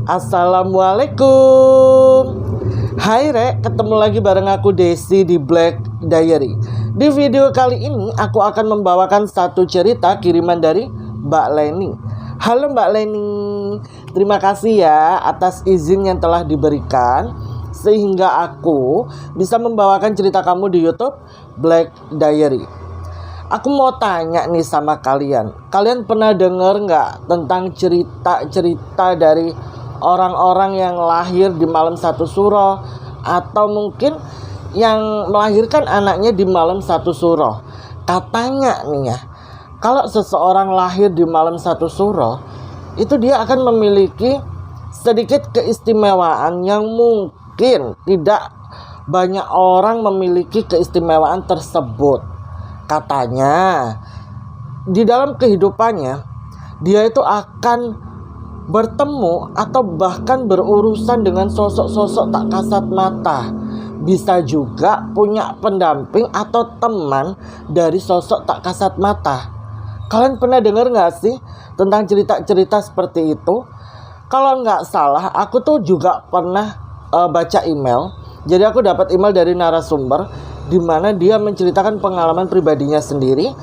Assalamualaikum. Hai Rek, ketemu lagi bareng aku Desi di Black Diary. Di video kali ini aku akan membawakan satu cerita kiriman dari Mbak Leni. Halo Mbak Leni, terima kasih ya atas izin yang telah diberikan sehingga aku bisa membawakan cerita kamu di YouTube Black Diary. Aku mau tanya nih sama kalian. Kalian pernah dengar nggak tentang cerita-cerita dari orang-orang yang lahir di malam satu suro, atau mungkin yang melahirkan anaknya di malam satu suro? Katanya nih ya, kalau seseorang lahir di malam satu suro, itu dia akan memiliki sedikit keistimewaan yang mungkin tidak banyak orang memiliki keistimewaan tersebut. Katanya di dalam kehidupannya dia itu akan bertemu atau bahkan berurusan dengan sosok-sosok tak kasat mata. Bisa juga punya pendamping atau teman dari sosok tak kasat mata. Kalian pernah dengar gak sih tentang cerita-cerita seperti itu? Kalau nggak salah, aku tuh juga pernah baca email. Jadi aku dapat email dari narasumber di mana dia menceritakan pengalaman pribadinya sendiri,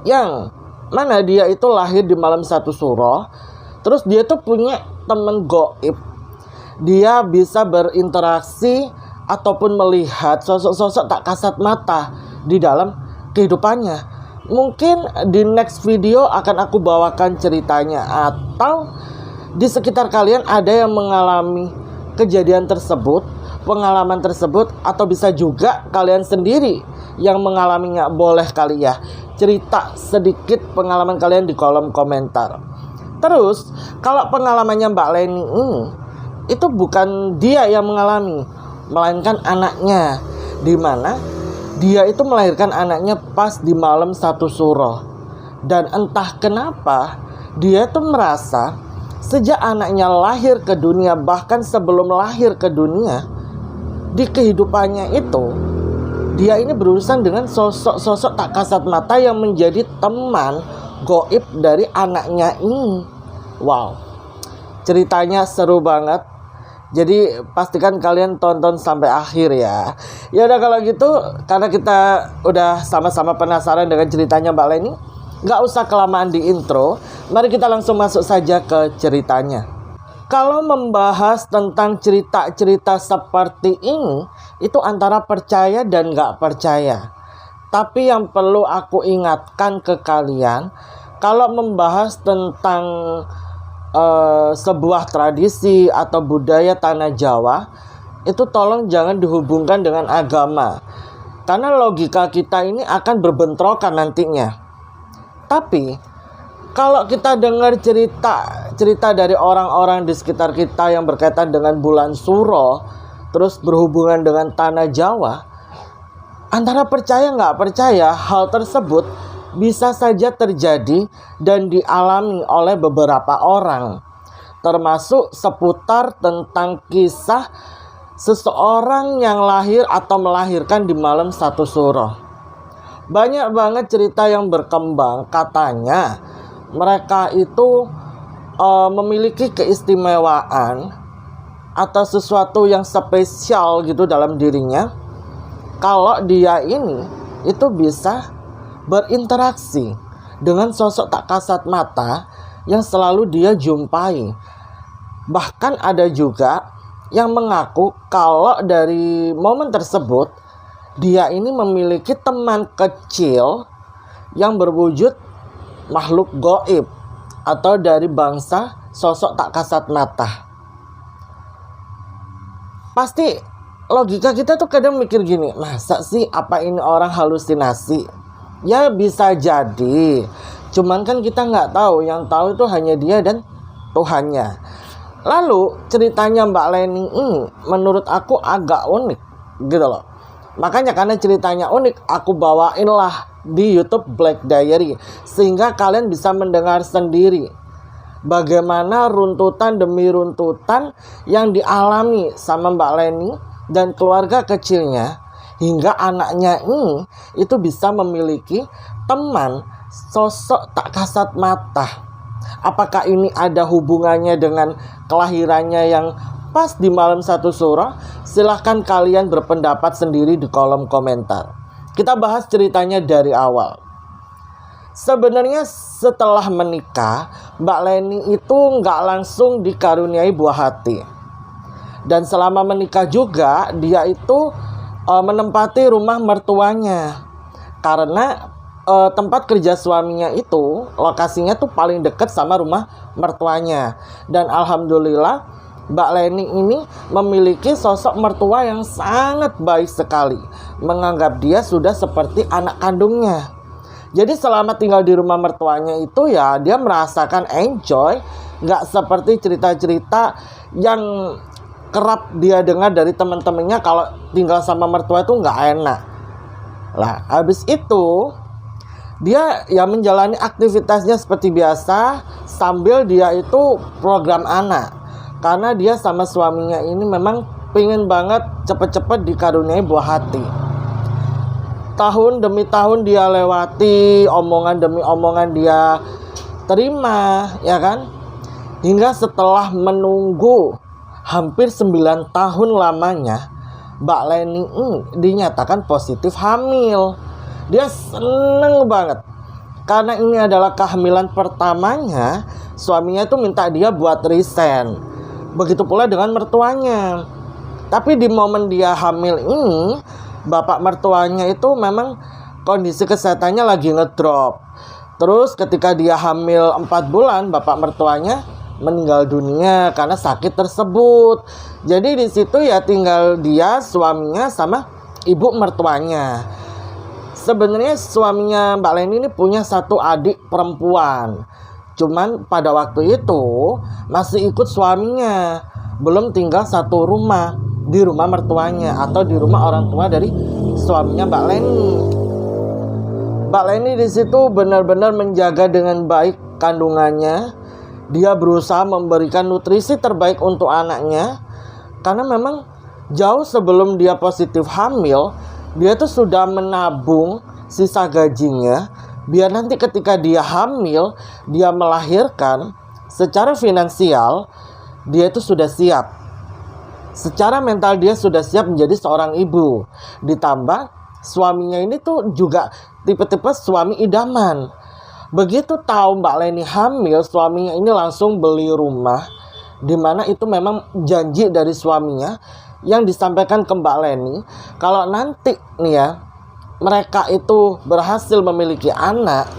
yang mana dia itu lahir di malam satu suro. Terus dia tuh punya teman gaib. Dia bisa berinteraksi ataupun melihat sosok-sosok tak kasat mata di dalam kehidupannya. Mungkin di next video akan aku bawakan ceritanya, atau di sekitar kalian ada yang mengalami kejadian tersebut, pengalaman tersebut, atau bisa juga kalian sendiri yang mengalaminya. Boleh kali ya cerita sedikit pengalaman kalian di kolom komentar. Terus kalau pengalamannya Mbak Leni ini, itu bukan dia yang mengalami, melainkan anaknya, di mana dia itu melahirkan anaknya pas di malam satu suro. Dan entah kenapa dia tuh merasa sejak anaknya lahir ke dunia, bahkan sebelum lahir ke dunia, di kehidupannya itu dia ini berurusan dengan sosok-sosok tak kasat mata yang menjadi teman gaib dari anaknya ini. Wow, ceritanya seru banget. Jadi pastikan kalian tonton sampai akhir ya. Ya udah kalau gitu, karena kita udah sama-sama penasaran dengan ceritanya Mbak Leni, gak usah kelamaan di intro. Mari kita langsung masuk saja ke ceritanya. Kalau membahas tentang cerita-cerita seperti ini, itu antara percaya dan gak percaya. Tapi yang perlu aku ingatkan ke kalian, kalau membahas tentang sebuah tradisi atau budaya tanah Jawa, itu tolong jangan dihubungkan dengan agama, karena logika kita ini akan berbentrokan nantinya. Tapi kalau kita dengar cerita dari orang-orang di sekitar kita yang berkaitan dengan bulan suro, terus berhubungan dengan tanah Jawa, antara percaya nggak percaya, hal tersebut bisa saja terjadi dan dialami oleh beberapa orang, termasuk seputar tentang kisah seseorang yang lahir atau melahirkan di malam satu suro. Banyak banget cerita yang berkembang, katanya mereka itu memiliki keistimewaan atau sesuatu yang spesial gitu dalam dirinya. Kalau dia ini itu bisa berinteraksi dengan sosok tak kasat mata yang selalu dia jumpai. Bahkan ada juga yang mengaku kalau dari momen tersebut dia ini memiliki teman kecil yang berwujud makhluk gaib atau dari bangsa sosok tak kasat mata. Pasti logika kita tuh kadang mikir gini, masa sih apa ini orang halusinasi? Ya bisa jadi, cuman kan kita nggak tahu, yang tahu itu hanya dia dan Tuhannya. Lalu ceritanya Mbak Leni ini menurut aku agak unik gitu loh. Makanya karena ceritanya unik, aku bawainlah di YouTube Black Diary, sehingga kalian bisa mendengar sendiri bagaimana runtutan demi runtutan yang dialami sama Mbak Leni dan keluarga kecilnya, hingga anaknya ini itu bisa memiliki teman sosok tak kasat mata. Apakah ini ada hubungannya dengan kelahirannya yang pas di malam 1 Syuro? Silahkan kalian berpendapat sendiri di kolom komentar. Kita bahas ceritanya dari awal. Sebenarnya setelah menikah, Mbak Leni itu nggak langsung dikaruniai buah hati. Dan selama menikah juga dia itu menempati rumah mertuanya. Karena tempat kerja suaminya itu lokasinya tuh paling dekat sama rumah mertuanya. Dan alhamdulillah Mbak Leni ini memiliki sosok mertua yang sangat baik sekali, menganggap dia sudah seperti anak kandungnya. Jadi selama tinggal di rumah mertuanya itu ya dia merasakan enjoy, nggak seperti cerita-cerita yang kerap dia dengar dari teman-temannya kalau tinggal sama mertua itu nggak enak. Lah habis itu dia ya menjalani aktivitasnya seperti biasa sambil dia itu program anak. Karena dia sama suaminya ini memang pengen banget cepet-cepet dikaruniai buah hati. Tahun demi tahun dia lewati, omongan demi omongan dia terima, ya kan? Hingga setelah menunggu hampir 9 tahun lamanya, Mbak Leni dinyatakan positif hamil. Dia seneng banget karena ini adalah kehamilan pertamanya. Suaminya itu minta dia buat resign. Begitu pula dengan mertuanya. Tapi di momen dia hamil ini, bapak mertuanya itu memang kondisi kesehatannya lagi ngedrop. Terus ketika dia hamil 4 bulan, bapak mertuanya meninggal dunia karena sakit tersebut. Jadi di situ ya tinggal dia, suaminya sama ibu mertuanya. Sebenarnya suaminya Mbak Leni ini punya 1 adik perempuan. Cuman pada waktu itu masih ikut suaminya, belum tinggal satu rumah di rumah mertuanya atau di rumah orang tua dari suaminya Mbak Leni. Mbak Leni di situ benar-benar menjaga dengan baik kandungannya. Dia berusaha memberikan nutrisi terbaik untuk anaknya karena memang jauh sebelum dia positif hamil, dia tuh sudah menabung sisa gajinya biar nanti ketika dia hamil, dia melahirkan, secara finansial dia itu sudah siap. Secara mental dia sudah siap menjadi seorang ibu. Ditambah suaminya ini tuh juga tipe-tipe suami idaman. Begitu tahu Mbak Leni hamil, suaminya ini langsung beli rumah, dimana itu memang janji dari suaminya yang disampaikan ke Mbak Leni, kalau nanti nih ya mereka itu berhasil memiliki anak,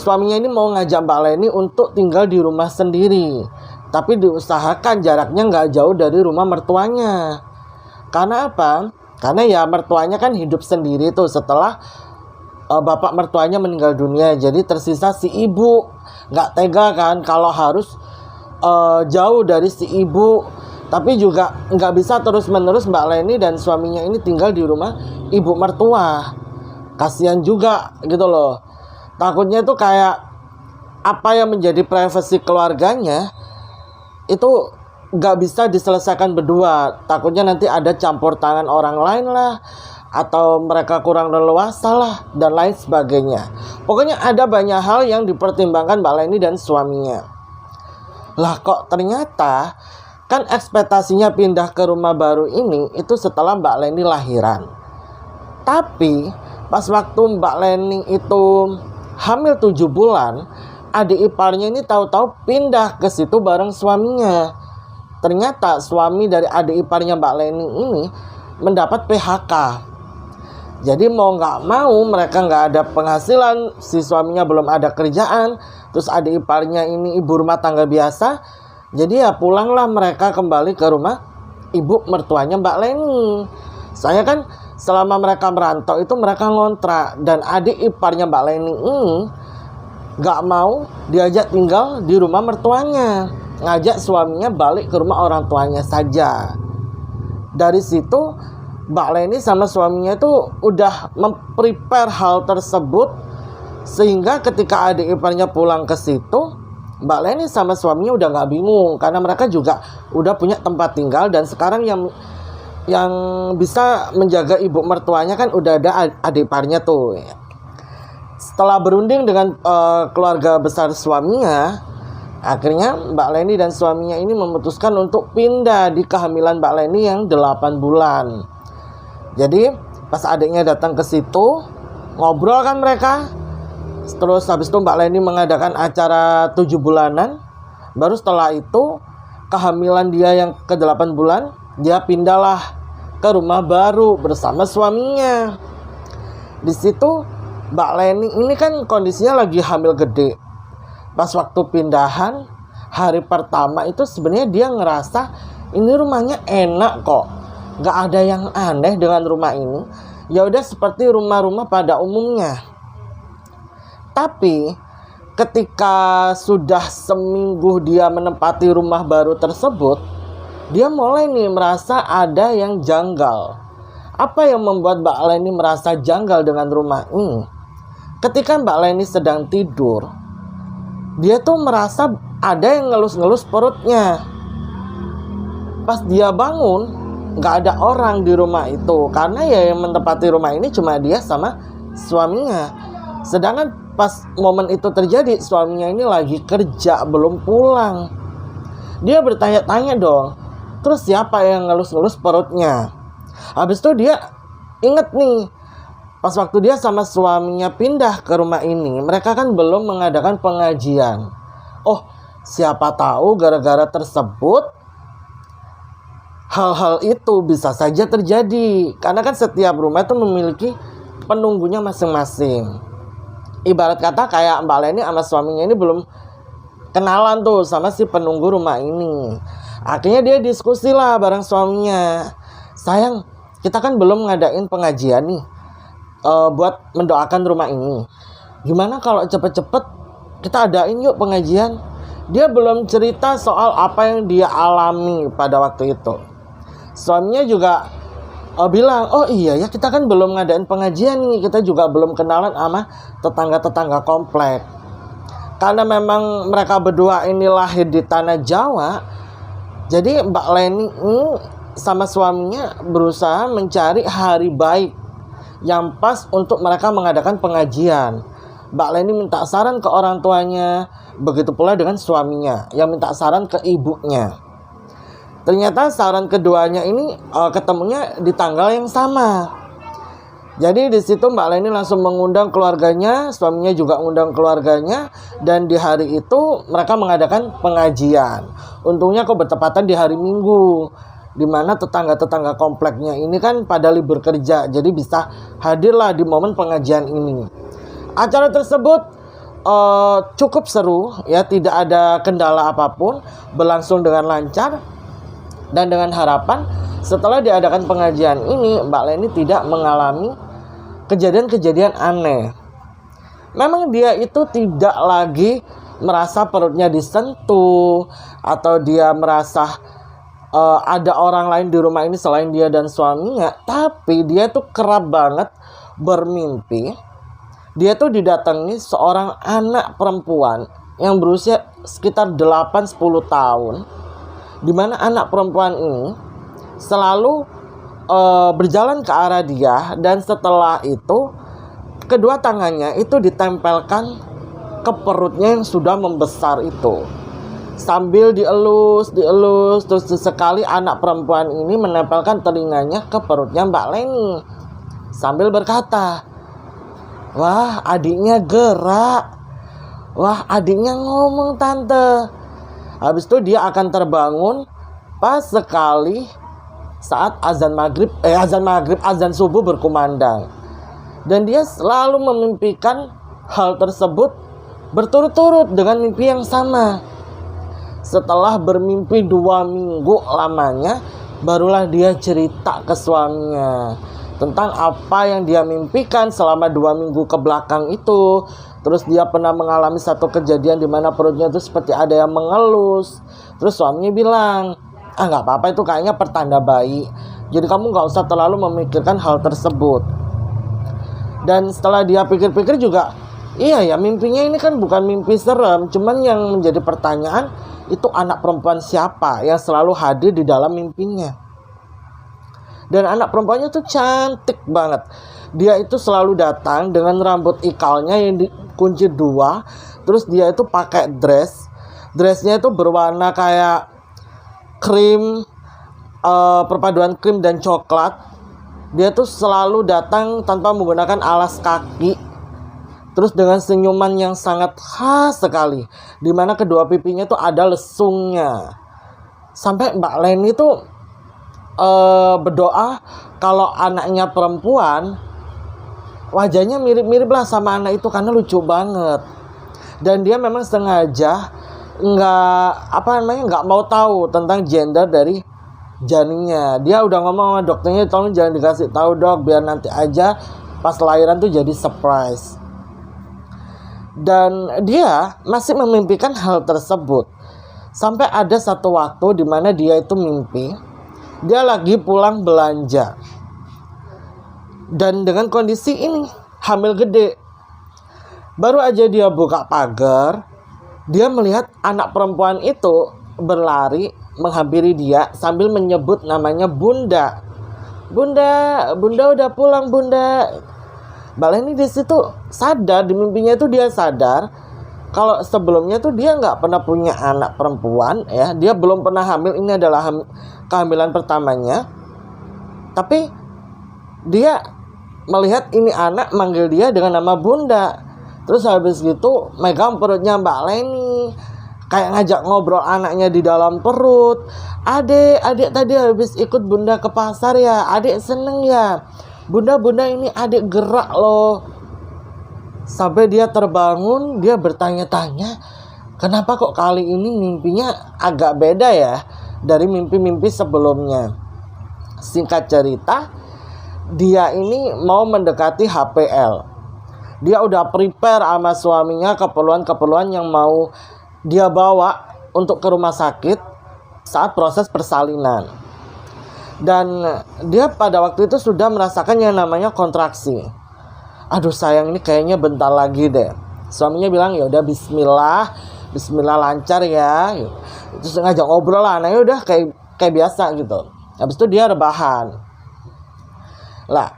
suaminya ini mau ngajak Mbak Leni untuk tinggal di rumah sendiri, tapi diusahakan jaraknya nggak jauh dari rumah mertuanya. Karena apa? Karena ya mertuanya kan hidup sendiri tuh setelah bapak mertuanya meninggal dunia. Jadi tersisa si ibu. Nggak tega kan kalau harus jauh dari si ibu. Tapi juga nggak bisa terus-menerus Mbak Leni dan suaminya ini tinggal di rumah ibu mertua. Kasihan juga gitu loh. Takutnya tuh kayak apa yang menjadi privasi keluarganya itu nggak bisa diselesaikan berdua. Takutnya nanti ada campur tangan orang lain lah, atau mereka kurang leluasa lah, dan lain sebagainya. Pokoknya ada banyak hal yang dipertimbangkan Mbak Leni dan suaminya. Lah kok ternyata kan ekspektasinya pindah ke rumah baru ini itu setelah Mbak Leni lahiran. Tapi pas waktu Mbak Leni itu hamil 7 bulan, adik iparnya ini tahu-tahu pindah ke situ bareng suaminya. Ternyata suami dari adik iparnya Mbak Leni ini mendapat PHK. Jadi mau nggak mau mereka nggak ada penghasilan, si suaminya belum ada kerjaan, terus adik iparnya ini ibu rumah tangga biasa. Jadi ya pulanglah mereka kembali ke rumah ibu mertuanya Mbak Leni. Saya kan selama mereka merantau itu mereka ngontrak, dan adik iparnya Mbak Leni ini nggak mau diajak tinggal di rumah mertuanya, ngajak suaminya balik ke rumah orang tuanya saja. Dari situ Mbak Leni sama suaminya itu udah memprepare hal tersebut, sehingga ketika adik iparnya pulang ke situ, Mbak Leni sama suaminya udah nggak bingung karena mereka juga udah punya tempat tinggal, dan sekarang yang bisa menjaga ibu mertuanya kan udah ada adik iparnya tuh. Setelah berunding dengan keluarga besar suaminya, akhirnya Mbak Leni dan suaminya ini memutuskan untuk pindah di kehamilan Mbak Leni yang 8 bulan. Jadi pas adiknya datang ke situ, ngobrol kan mereka. Terus habis itu Mbak Leni mengadakan acara 7 bulanan. Baru setelah itu kehamilan dia yang ke-8 bulan, dia pindahlah ke rumah baru bersama suaminya. Di situ Mbak Leni ini kan kondisinya lagi hamil gede. Pas waktu pindahan hari pertama itu sebenarnya dia ngerasa ini rumahnya enak kok, nggak ada yang aneh dengan rumah ini. Ya udah seperti rumah-rumah pada umumnya. Tapi ketika sudah seminggu dia menempati rumah baru tersebut, dia mulai nih merasa ada yang janggal. Apa yang membuat Mbak Leni merasa janggal dengan rumah ini? Ketika Mbak Leni sedang tidur, dia tuh merasa ada yang ngelus-ngelus perutnya. Pas dia bangun, nggak ada orang di rumah itu, karena ya yang menempati rumah ini cuma dia sama suaminya. Sedangkan pas momen itu terjadi, suaminya ini lagi kerja, belum pulang. Dia bertanya-tanya dong, terus siapa yang ngelus-ngelus perutnya? Habis itu dia inget nih, pas waktu dia sama suaminya pindah ke rumah ini, mereka kan belum mengadakan pengajian. Oh, siapa tahu gara-gara tersebut hal-hal itu bisa saja terjadi. Karena kan setiap rumah itu memiliki penunggunya masing-masing. Ibarat kata kayak Mbak Leni sama suaminya ini belum kenalan tuh sama si penunggu rumah ini. Akhirnya dia diskusi lah bareng suaminya. Sayang, kita kan belum ngadain pengajian nih buat mendoakan rumah ini. Gimana kalau cepet-cepet kita adain yuk pengajian? Dia belum cerita soal apa yang dia alami pada waktu itu. Suaminya juga bilang, oh iya ya, kita kan belum ngadain pengajian nih, kita juga belum kenalan sama tetangga-tetangga komplek. Karena memang mereka berdua ini lahir di tanah Jawa, jadi Mbak Leni sama suaminya berusaha mencari hari baik yang pas untuk mereka mengadakan pengajian. Mbak Leni minta saran ke orang tuanya, begitu pula dengan suaminya yang minta saran ke ibunya. Ternyata saran keduanya ini ketemunya di tanggal yang sama. Jadi di situ Mbak Leni langsung mengundang keluarganya, suaminya juga mengundang keluarganya, dan di hari itu mereka mengadakan pengajian. Untungnya kok bertepatan di hari Minggu, di mana tetangga-tetangga kompleknya ini kan pada libur kerja, jadi bisa hadirlah di momen pengajian ini. Acara tersebut cukup seru ya, tidak ada kendala apapun, berlangsung dengan lancar. Dan dengan harapan setelah diadakan pengajian ini, Mbak Leni tidak mengalami kejadian-kejadian aneh. Memang dia itu tidak lagi merasa perutnya disentuh, atau dia merasa ada orang lain di rumah ini selain dia dan suaminya. Tapi dia tuh kerap banget bermimpi, dia tuh didatangi seorang anak perempuan yang berusia sekitar 8-10 tahun. Di mana anak perempuan ini selalu berjalan ke arah dia, dan setelah itu kedua tangannya itu ditempelkan ke perutnya yang sudah membesar itu. Sambil dielus, terus sesekali anak perempuan ini menempelkan telinganya ke perutnya Mbak Leni sambil berkata, "Wah, adiknya gerak. Wah, adiknya ngomong tante." Habis itu dia akan terbangun pas sekali saat azan subuh berkumandang. Dan dia selalu memimpikan hal tersebut berturut-turut dengan mimpi yang sama. Setelah bermimpi 2 minggu lamanya, barulah dia cerita ke suaminya tentang apa yang dia mimpikan selama 2 minggu ke belakang itu. Terus dia pernah mengalami satu kejadian di mana perutnya itu seperti ada yang mengelus. Terus suaminya bilang, nggak apa-apa, itu kayaknya pertanda bayi. Jadi kamu nggak usah terlalu memikirkan hal tersebut. Dan setelah dia pikir-pikir juga, iya ya, mimpinya ini kan bukan mimpi serem. Cuman yang menjadi pertanyaan, itu anak perempuan siapa yang selalu hadir di dalam mimpinya. Dan anak perempuannya tuh cantik banget. dia itu selalu datang dengan rambut ikalnya yang dikunci 2. Terus dia itu pakai dressnya itu berwarna kayak krim, perpaduan krim dan coklat. Dia tuh selalu datang tanpa menggunakan alas kaki, terus dengan senyuman yang sangat khas sekali, dimana kedua pipinya tuh ada lesungnya. Sampai Mbak Leni tuh berdoa kalau anaknya perempuan wajahnya mirip-mirip lah sama anak itu karena lucu banget. Dan dia memang sengaja nggak mau tahu tentang gender dari janinnya. Dia udah ngomong sama dokternya, tolong jangan dikasih tahu dok, biar nanti aja pas lahiran tuh jadi surprise. Dan dia masih memimpikan hal tersebut sampai ada satu waktu di mana dia itu mimpi dia lagi pulang belanja, dan dengan kondisi ini hamil gede. Baru aja dia buka pagar, dia melihat anak perempuan itu berlari menghampiri dia sambil menyebut namanya Bunda. Bunda udah pulang Bunda. Mbak Leni di situ sadar, di mimpinya itu dia sadar kalau sebelumnya tuh dia nggak pernah punya anak perempuan ya, dia belum pernah hamil, ini adalah kehamilan pertamanya. Tapi dia melihat ini anak manggil dia dengan nama Bunda. Terus habis gitu megang perutnya Mbak Leni, kayak ngajak ngobrol anaknya di dalam perut. Adik tadi habis ikut Bunda ke pasar ya, adik seneng ya. Bunda ini adik gerak loh. Sampai dia terbangun, dia bertanya-tanya, kenapa kok kali ini mimpinya agak beda ya dari mimpi-mimpi sebelumnya. Singkat cerita, dia ini mau mendekati HPL. Dia udah prepare sama suaminya keperluan-keperluan yang mau dia bawa untuk ke rumah sakit saat proses persalinan. Dan dia pada waktu itu sudah merasakan yang namanya kontraksi. Aduh sayang, ini kayaknya bentar lagi deh. Suaminya bilang ya udah bismillah lancar ya. Terus ngajak ngobrol lah, anaknya udah kayak biasa gitu. Habis itu dia rebahan. Lah,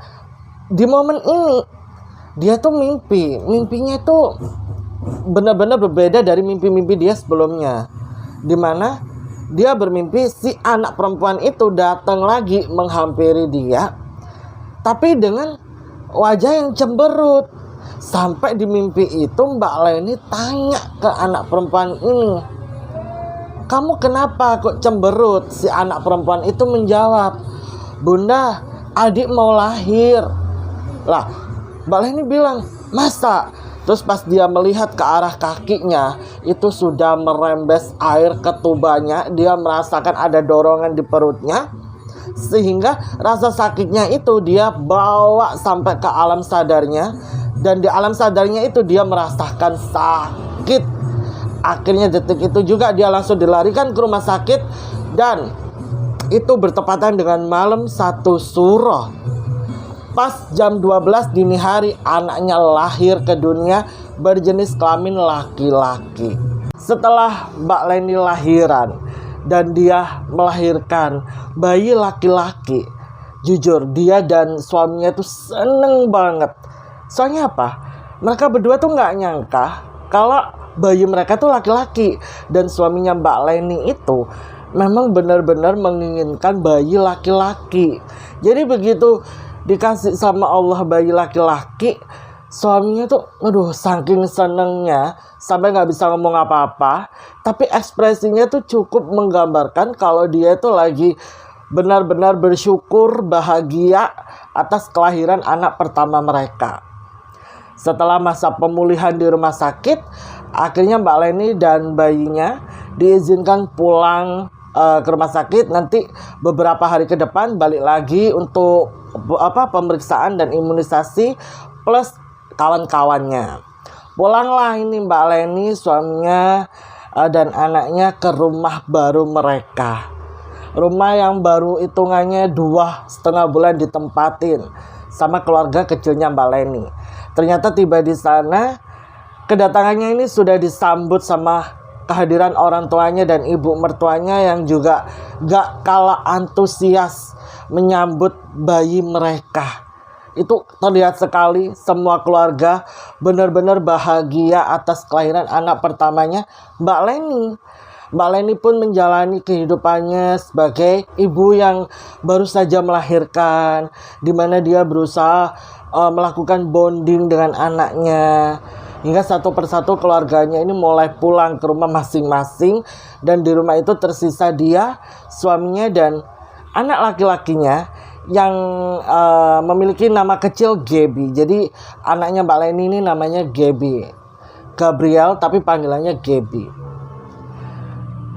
di momen ini dia tuh mimpinya tuh benar-benar berbeda dari mimpi-mimpi dia sebelumnya. Dimana dia bermimpi si anak perempuan itu datang lagi menghampiri dia, tapi dengan wajah yang cemberut. Sampai di mimpi itu Mbak Leni tanya ke anak perempuan ini, kamu kenapa kok cemberut? Si anak perempuan itu menjawab, Bunda, adik mau lahir. Lah, Mbak Leni bilang, masa? Terus pas dia melihat ke arah kakinya, itu sudah merembes air ketubannya. Dia merasakan ada dorongan di perutnya, sehingga rasa sakitnya itu dia bawa sampai ke alam sadarnya. Dan di alam sadarnya itu dia merasakan sakit. Akhirnya detik itu juga dia langsung dilarikan ke rumah sakit. Dan itu bertepatan dengan malam 1 Suro. Pas jam 12 dini hari, anaknya lahir ke dunia berjenis kelamin laki-laki. Setelah Mbak Leni lahiran dan dia melahirkan bayi laki-laki, jujur dia dan suaminya tuh seneng banget. Soalnya apa? Mereka berdua tuh gak nyangka kalau bayi mereka tuh laki-laki. Dan suaminya Mbak Leni itu memang benar-benar menginginkan bayi laki-laki. Jadi begitu dikasih sama Allah bayi laki-laki, suaminya tuh saking senengnya sampai gak bisa ngomong apa-apa. Tapi ekspresinya tuh cukup menggambarkan kalau dia tuh lagi benar-benar bersyukur, bahagia atas kelahiran anak pertama mereka. Setelah masa pemulihan di rumah sakit, akhirnya Mbak Leni dan bayinya diizinkan pulang ke rumah sakit. Nanti beberapa hari ke depan balik lagi untuk pemeriksaan dan imunisasi plus kawan-kawannya. Pulanglah ini Mbak Leni, suaminya dan anaknya ke rumah baru mereka. Rumah yang baru hitungannya 2,5 bulan ditempatin sama keluarga kecilnya Mbak Leni. Ternyata tiba di sana, kedatangannya ini sudah disambut sama kehadiran orang tuanya dan ibu mertuanya yang juga gak kalah antusias menyambut bayi mereka. Itu terlihat sekali semua keluarga benar-benar bahagia atas kelahiran anak pertamanya Mbak Leni. Mbak Leni pun menjalani kehidupannya sebagai ibu yang baru saja melahirkan, di mana dia berusaha melakukan bonding dengan anaknya. Hingga satu persatu keluarganya ini mulai pulang ke rumah masing-masing. Dan di rumah itu tersisa dia, suaminya, dan anak laki-lakinya yang memiliki nama kecil Gaby. Jadi anaknya Mbak Leni ini namanya Gaby, Gabriel, tapi panggilannya Gaby.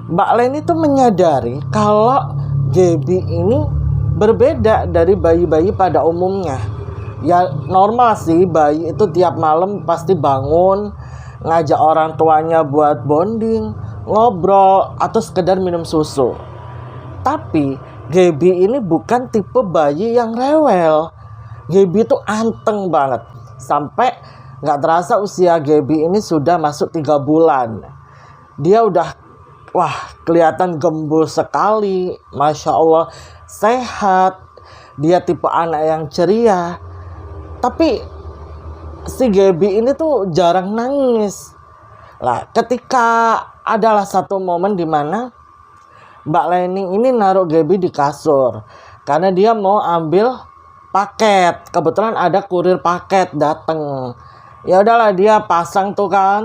Mbak Leni tuh menyadari kalau Gaby ini berbeda dari bayi-bayi pada umumnya. Ya normal sih, bayi itu tiap malam pasti bangun, ngajak orang tuanya buat bonding, ngobrol, atau sekedar minum susu. Tapi Gaby ini bukan tipe bayi yang rewel. Gaby itu anteng banget. Sampai gak terasa usia Gaby ini sudah masuk 3 bulan. Dia udah kelihatan gembul sekali. Masya Allah, sehat. Dia tipe anak yang ceria. Tapi si Gaby ini tuh jarang nangis. Lah, ketika adalah satu momen di mana Mbak Leni ini naruh Gaby di kasur karena dia mau ambil paket. Kebetulan ada kurir paket dateng. Ya udahlah, dia pasang tuh kan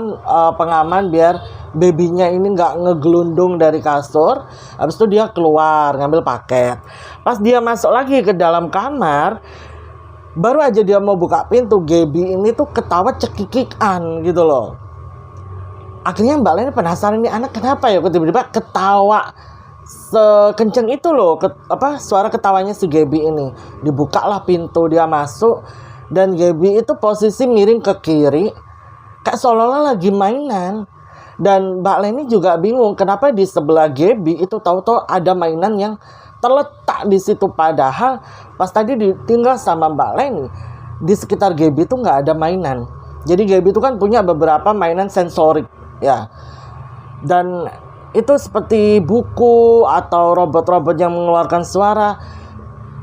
pengaman biar babynya ini nggak ngegelundung dari kasur. Habis itu dia keluar ngambil paket. Pas dia masuk lagi ke dalam kamar, baru aja dia mau buka pintu, Gaby ini tuh ketawa cekikikan gitu loh. Akhirnya Mbak Leni penasaran, ini anak kenapa ya kok tiba-tiba ketawa sekenceng itu loh. Suara ketawanya si Gaby ini. Dibukalah pintu, dia masuk. Dan Gaby itu posisi miring ke kiri, kayak seolah-olah lagi mainan. Dan Mbak Leni juga bingung kenapa di sebelah Gaby itu tahu-tahu ada mainan yang terletak di situ. Padahal pas tadi ditinggal sama Mbak Leni, di sekitar Gaby itu nggak ada mainan. Jadi Gaby itu kan punya beberapa mainan sensorik ya. Dan itu seperti buku atau robot-robot yang mengeluarkan suara.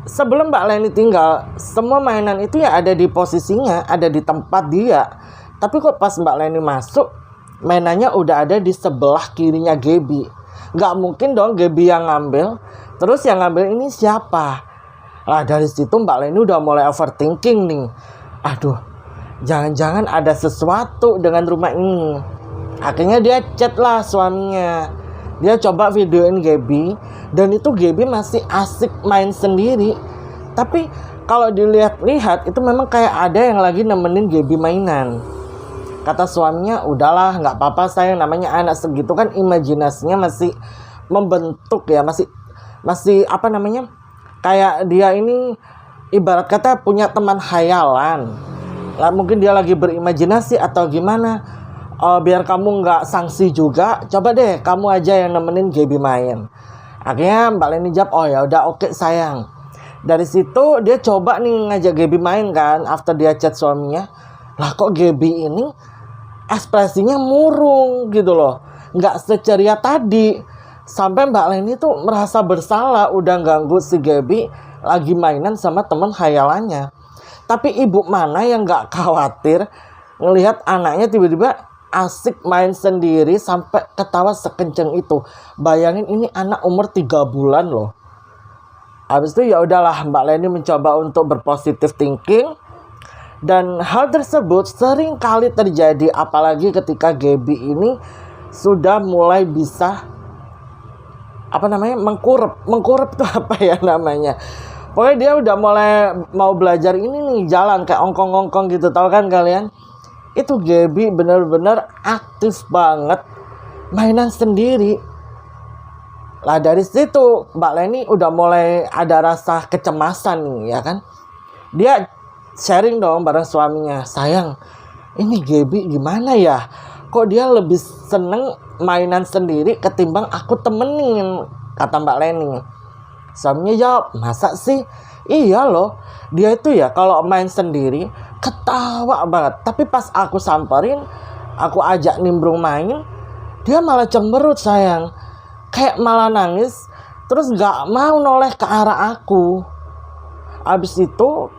Sebelum Mbak Leni tinggal, semua mainan itu ya ada di posisinya, ada di tempat dia. Tapi kok pas Mbak Leni masuk, mainannya udah ada di sebelah kirinya Gaby. Nggak mungkin dong Gaby yang ngambil. Terus yang ngambil ini siapa? Lah dari situ Mbak Leni udah mulai overthinking nih. Aduh, jangan-jangan ada sesuatu dengan rumah ini. Akhirnya dia chat lah suaminya. Dia coba videoin Gaby. Dan itu Gaby masih asik main sendiri. Tapi kalau dilihat-lihat itu memang kayak ada yang lagi nemenin Gaby mainan. Kata suaminya, udahlah gak apa-apa sayang, namanya anak segitu kan imajinasinya masih membentuk ya. Masih kayak dia ini ibarat kata punya teman khayalan. Lah mungkin dia lagi berimajinasi atau gimana. Biar kamu nggak sanksi juga, coba deh kamu aja yang nemenin Gaby main. Akhirnya Mbak Leni jawab, oh ya udah oke sayang. Dari situ dia coba nih ngajak Gaby main kan, after dia chat suaminya. Lah kok Gaby ini ekspresinya murung gitu loh, nggak seceria tadi. Sampai Mbak Leni tuh merasa bersalah udah ganggu si Gaby lagi mainan sama teman khayalannya. Tapi ibu mana yang nggak khawatir ngelihat anaknya tiba-tiba asik main sendiri sampai ketawa sekenceng itu. Bayangin ini anak umur 3 bulan loh. Habis itu ya udahlah Mbak Leni mencoba untuk berpositif thinking. Dan hal tersebut sering kali terjadi apalagi ketika Gaby ini sudah mulai bisa mengkurep tuh apa ya namanya. Pokoknya dia udah mulai mau belajar ini nih, jalan kayak ongkong-ongkong gitu, tahu kan kalian? Itu Gaby benar-benar aktif banget mainan sendiri. Lah dari situ Mbak Leni udah mulai ada rasa kecemasan nih ya kan. Dia sharing dong bareng suaminya, sayang ini Gaby gimana ya, kok dia lebih seneng mainan sendiri ketimbang aku temenin, kata Mbak Leni. Suaminya jawab, masa sih? Iya loh, dia itu ya kalau main sendiri ketawa banget. Tapi pas aku samperin, aku ajak nimbrung main, dia malah cemberut sayang. Kayak malah nangis, terus gak mau noleh ke arah aku. Abis itu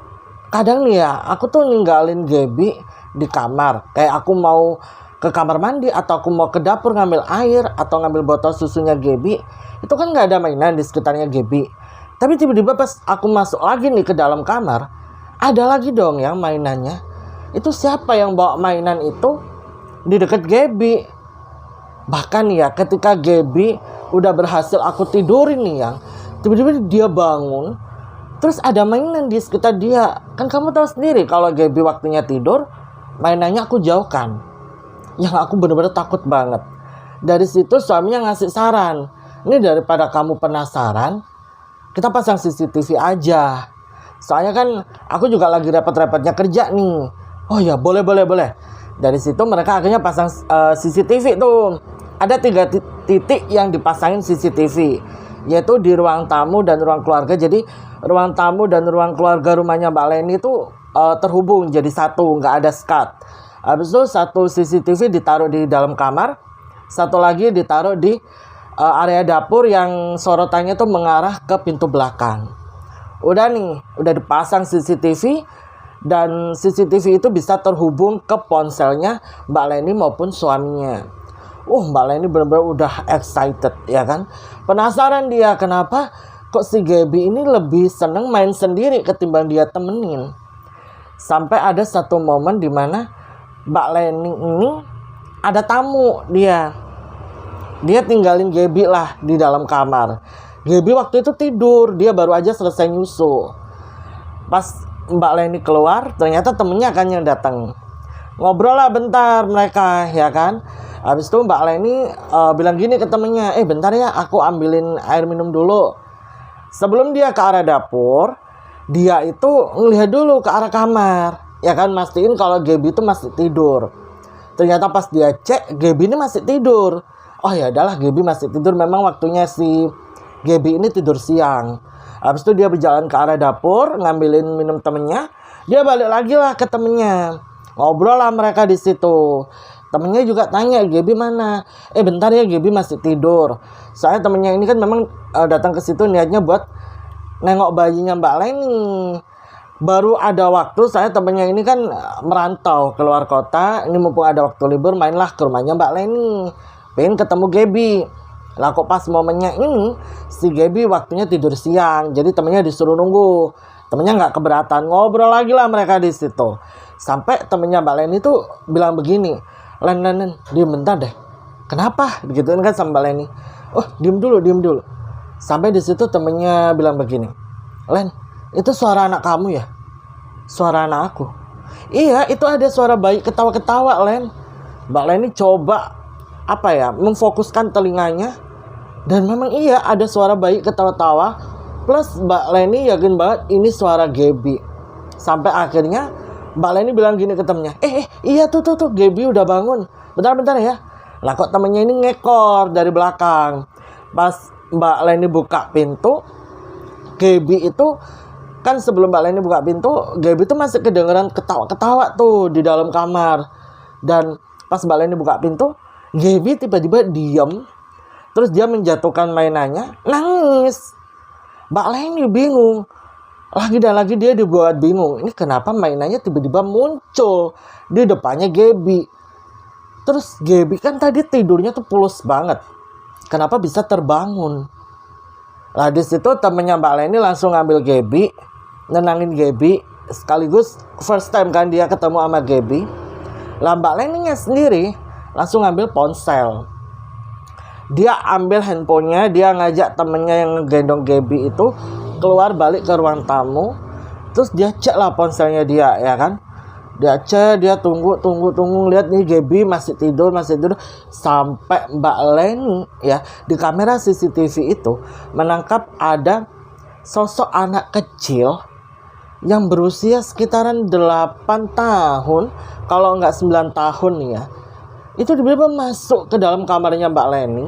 kadang nih ya, aku tuh ninggalin Gaby di kamar. Kayak aku mau ke kamar mandi atau aku mau ke dapur ngambil air atau ngambil botol susunya Gaby, itu kan nggak ada mainan di sekitarnya Gaby. Tapi tiba-tiba pas aku masuk lagi nih ke dalam kamar, ada lagi dong yang mainannya. Itu siapa yang bawa mainan itu di dekat Gaby? Bahkan ya ketika Gaby udah berhasil aku tidurin nih yang, tiba-tiba dia bangun, terus ada mainan di sekitar dia. Kan kamu tahu sendiri kalau Gaby waktunya tidur, mainannya aku jauhkan. Yang aku bener-bener takut banget. Dari situ suaminya ngasih saran, ini daripada kamu penasaran, kita pasang CCTV aja. Soalnya kan aku juga lagi repot-repotnya kerja nih. Oh ya, boleh. Dari situ mereka akhirnya pasang CCTV tuh. Ada 3 titik yang dipasangin CCTV, yaitu di ruang tamu dan ruang keluarga. Jadi ruang tamu dan ruang keluarga rumahnya Mbak Leni itu terhubung jadi satu, nggak ada SCAD. Habis itu satu CCTV ditaruh di dalam kamar, satu lagi ditaruh di area dapur yang sorotannya tuh mengarah ke pintu belakang. Udah dipasang CCTV, dan CCTV itu bisa terhubung ke ponselnya Mbak Leni maupun suaminya. Mbak Leni benar-benar udah excited ya kan. Penasaran dia kenapa kok si Gaby ini lebih seneng main sendiri ketimbang dia temenin. Sampai ada satu momen dimana Mbak Leni ini ada tamu dia. Dia tinggalin Gaby lah di dalam kamar. Gaby waktu itu tidur, dia baru aja selesai nyusu. Pas Mbak Leni keluar, ternyata temennya kan yang datang. Ngobrol lah bentar mereka, ya kan. Habis itu Mbak Leni bilang gini ke temennya, bentar ya, aku ambilin air minum dulu. Sebelum dia ke arah dapur, dia itu ngelihat dulu ke arah kamar, ya kan, mastiin kalau Gaby itu masih tidur. Ternyata pas dia cek, Gaby ini masih tidur. Oh ya adalah, Gaby masih tidur, memang waktunya si Gaby ini tidur siang. Habis itu dia berjalan ke arah dapur, ngambilin minum temennya. Dia balik lagi lah ke temennya. Ngobrol lah mereka di situ. Temennya juga tanya, Gaby mana? Bentar ya, Gaby masih tidur. Soalnya temennya ini kan memang datang ke situ niatnya buat nengok bayinya Mbak Leni. Baru ada waktu, saya temennya ini kan merantau keluar kota. Ini mumpung ada waktu libur, mainlah ke rumahnya Mbak Leni. Pengen ketemu Gaby. Lah kok pas momennya ini si Gaby waktunya tidur siang, jadi temennya disuruh nunggu. Temennya nggak keberatan, ngobrol lagi lah mereka di situ. Sampai temennya Mbak Leni tuh bilang begini, Len, diem bentar deh. Kenapa? Begituin kan sama Mbak Leni. Diem dulu. Sampai di situ temennya bilang begini, Len, itu suara anak kamu ya? Suara anak aku? Iya, itu ada suara bayi ketawa-ketawa, Len. Mbak Leni coba memfokuskan telinganya. Dan memang iya ada suara bayi ketawa-tawa. Plus Mbak Leni yakin banget ini suara Gaby. Sampai akhirnya Mbak Leni bilang gini ke temennya, iya tuh Gaby udah bangun. Bentar ya. Lah kok temennya ini ngekor dari belakang. Pas Mbak Leni buka pintu, Gaby itu kan sebelum Mbak Leni buka pintu, Gaby itu masih kedengeran ketawa-ketawa tuh di dalam kamar. Dan pas Mbak Leni buka pintu, Gaby tiba-tiba diem. Terus dia menjatuhkan mainannya, nangis. Mbak Leni bingung. Lagi dan lagi dia dibuat bingung. Ini kenapa mainannya tiba-tiba muncul di depannya Gaby. Terus Gaby kan tadi tidurnya tuh pules banget. Kenapa bisa terbangun? Lah di situ temennya Mbak Leni langsung ngambil Gaby, nenangin Gaby. Sekaligus first time kan dia ketemu sama Gaby. Lah Mbak Leninya sendiri langsung ngambil ponsel. Dia ambil handphonenya, dia ngajak temennya yang ngegendong Gaby itu keluar balik ke ruang tamu. Terus dia cek lah ponselnya dia, ya kan. Dia cek, dia tunggu, lihat nih Gaby masih tidur. Sampai Mbak Leni ya di kamera CCTV itu menangkap ada sosok anak kecil yang berusia sekitaran 8 tahun, kalau nggak 9 tahun nih ya. Itu tiba-tiba masuk ke dalam kamarnya Mbak Leni,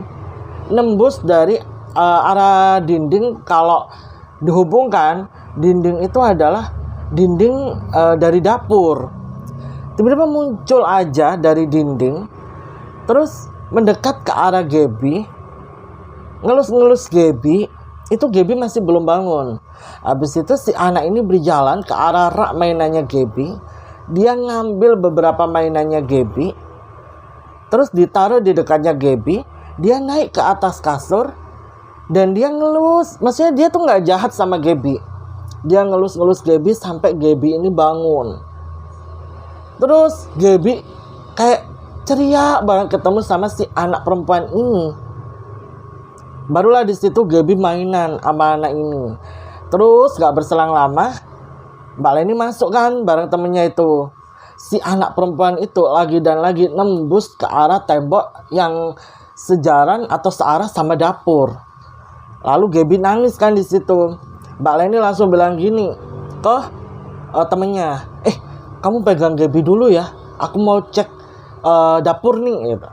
nembus dari arah dinding. Kalau dihubungkan, dinding itu adalah dinding dari dapur. Tiba-tiba muncul aja dari dinding, terus mendekat ke arah Gaby, ngelus-ngelus Gaby, itu Gaby masih belum bangun. Habis itu si anak ini berjalan ke arah rak mainannya Gaby. Dia ngambil beberapa mainannya Gaby, terus ditaruh di dekatnya Gaby. Dia naik ke atas kasur dan dia ngelus. Maksudnya dia tuh nggak jahat sama Gaby. Dia ngelus-ngelus Gaby sampai Gaby ini bangun. Terus Gaby kayak ceria banget ketemu sama si anak perempuan ini. Barulah di situ Gaby mainan sama anak ini. Terus gak berselang lama, Mbak Leni masuk kan bareng temennya itu. Si anak perempuan itu lagi dan lagi nembus ke arah tembok yang sejaran atau searah sama dapur. Lalu Gaby nangis kan di situ. Mbak Leni langsung bilang gini ke temennya, kamu pegang Gaby dulu ya, aku mau cek dapur nih gitu.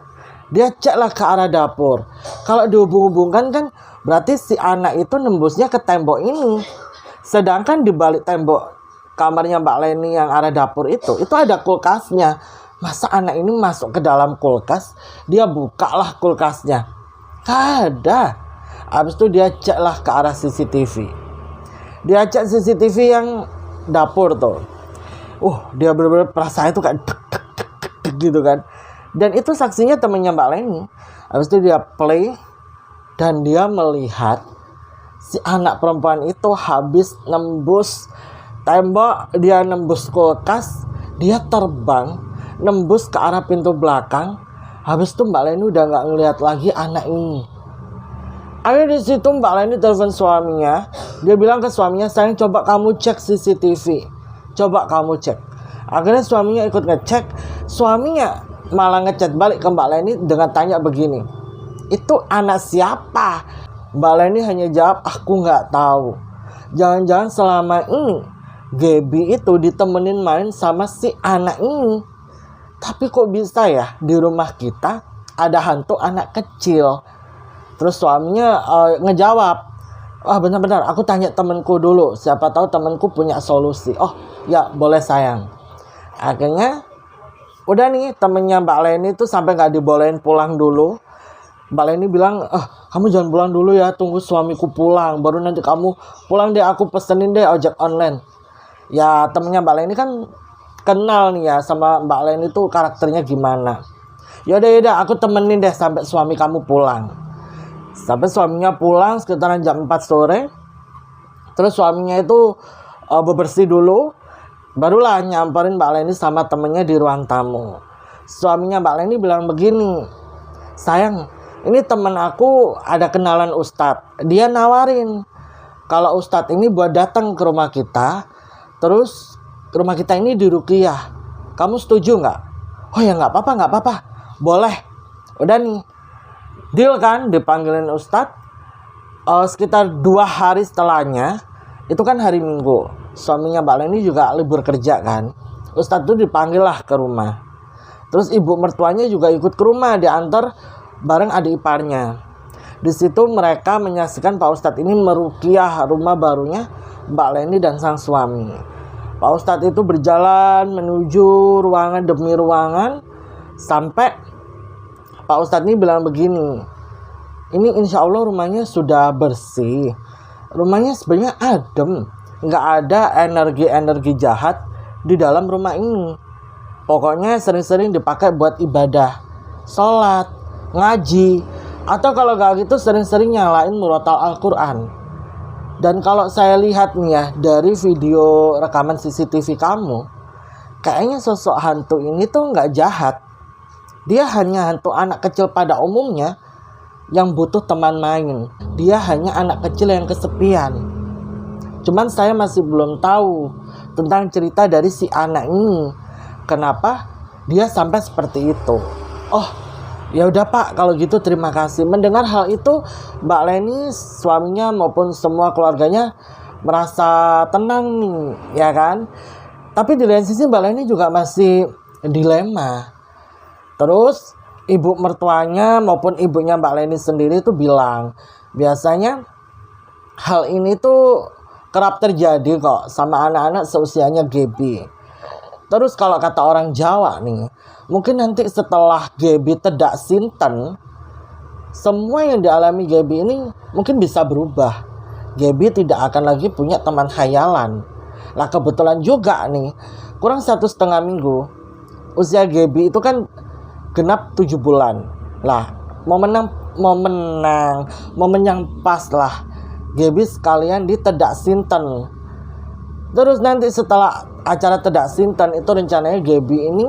Dia ceklah ke arah dapur. Kalau dihubung-hubungkan kan berarti si anak itu nembusnya ke tembok ini. Sedangkan di balik tembok kamarnya Mbak Leni yang arah dapur itu ada kulkasnya. Masa anak ini masuk ke dalam kulkas, dia bukalah kulkasnya. Ada. Habis itu dia ceklah ke arah CCTV. Dia cek CCTV yang dapur tuh. Dia benar-benar perasaan itu kayak gitu kan. Dan itu saksinya temennya Mbak Leni. Habis itu dia play dan dia melihat si anak perempuan itu habis nembus tembok, dia nembus kulkas, dia terbang nembus ke arah pintu belakang. Habis itu Mbak Leni udah nggak ngelihat lagi anak ini. Akhirnya di situ Mbak Leni telepon suaminya. Dia bilang ke suaminya, sayang coba kamu cek CCTV. Coba kamu cek. Akhirnya suaminya ikut ngecek. Suaminya malah ngechat balik ke Mbak Leni dengan tanya begini, itu anak siapa? Mbak Leni hanya jawab, aku nggak tahu. Jangan-jangan selama ini Gaby itu ditemenin main sama si anak ini. Tapi kok bisa ya di rumah kita ada hantu anak kecil? Terus suaminya ngejawab, benar-benar aku tanya temenku dulu, siapa tahu temenku punya solusi. Ya boleh sayang. Akhirnya udah nih temennya Mbak Leni tuh sampai gak dibolehin pulang dulu. Mbak Leni bilang, kamu jangan pulang dulu ya, tunggu suamiku pulang, baru nanti kamu pulang deh, aku pesenin deh ojek online. Ya temennya Mbak Leni kan kenal nih ya sama Mbak Leni tuh karakternya gimana. Yaudah aku temenin deh sampai suami kamu pulang. Sampai suaminya pulang sekitaran jam 4 sore. Terus suaminya itu bebersih dulu. Barulah nyamperin Mbak Leni sama temennya di ruang tamu. Suaminya Mbak Leni bilang begini, sayang, ini temen aku ada kenalan Ustadz. Dia nawarin kalau Ustadz ini buat datang ke rumah kita, terus rumah kita ini diruqyah. Kamu setuju nggak? Oh ya nggak apa-apa, boleh. Udah nih, deal kan, dipanggilin Ustadz. Sekitar 2 hari setelahnya, itu kan hari Minggu. Suaminya Mbak Leni juga libur kerja kan. Ustadz tuh dipanggil lah ke rumah. Terus ibu mertuanya juga ikut ke rumah, diantar bareng adik iparnya. Di situ mereka menyaksikan Pak Ustadz ini meruqyah rumah barunya Mbak Leni dan sang suami. Pak Ustadz itu berjalan menuju ruangan demi ruangan sampai Pak Ustadz ini bilang begini, ini insya Allah rumahnya sudah bersih. Rumahnya sebenarnya adem. Nggak ada energi-energi jahat di dalam rumah ini. Pokoknya sering-sering dipakai buat ibadah, sholat, ngaji, atau kalau nggak gitu sering-sering nyalain murotal Al-Quran. Dan kalau saya lihat nih ya dari video rekaman CCTV kamu, kayaknya sosok hantu ini tuh nggak jahat. Dia hanya hantu anak kecil pada umumnya yang butuh teman main. Dia hanya anak kecil yang kesepian. Cuman saya masih belum tahu tentang cerita dari si anak ini. Kenapa dia sampai seperti itu? Ya udah Pak, kalau gitu terima kasih. Mendengar hal itu, Mbak Leni, suaminya maupun semua keluarganya merasa tenang nih, ya kan? Tapi di lain sisi Mbak Leni juga masih dilema. Terus ibu mertuanya maupun ibunya Mbak Leni sendiri tuh bilang, biasanya hal ini tuh kerap terjadi kok sama anak-anak seusianya Gaby. Terus kalau kata orang Jawa nih, mungkin nanti setelah Gaby tedak sinten, semua yang dialami Gaby ini mungkin bisa berubah. Gaby tidak akan lagi punya teman khayalan. Lah kebetulan juga nih, kurang 1,5 minggu usia Gaby itu kan genap 7 bulan. Lah momen yang pas lah Gaby sekalian ditedak sinten. Terus nanti setelah acara tedak sinten itu rencananya Gaby ini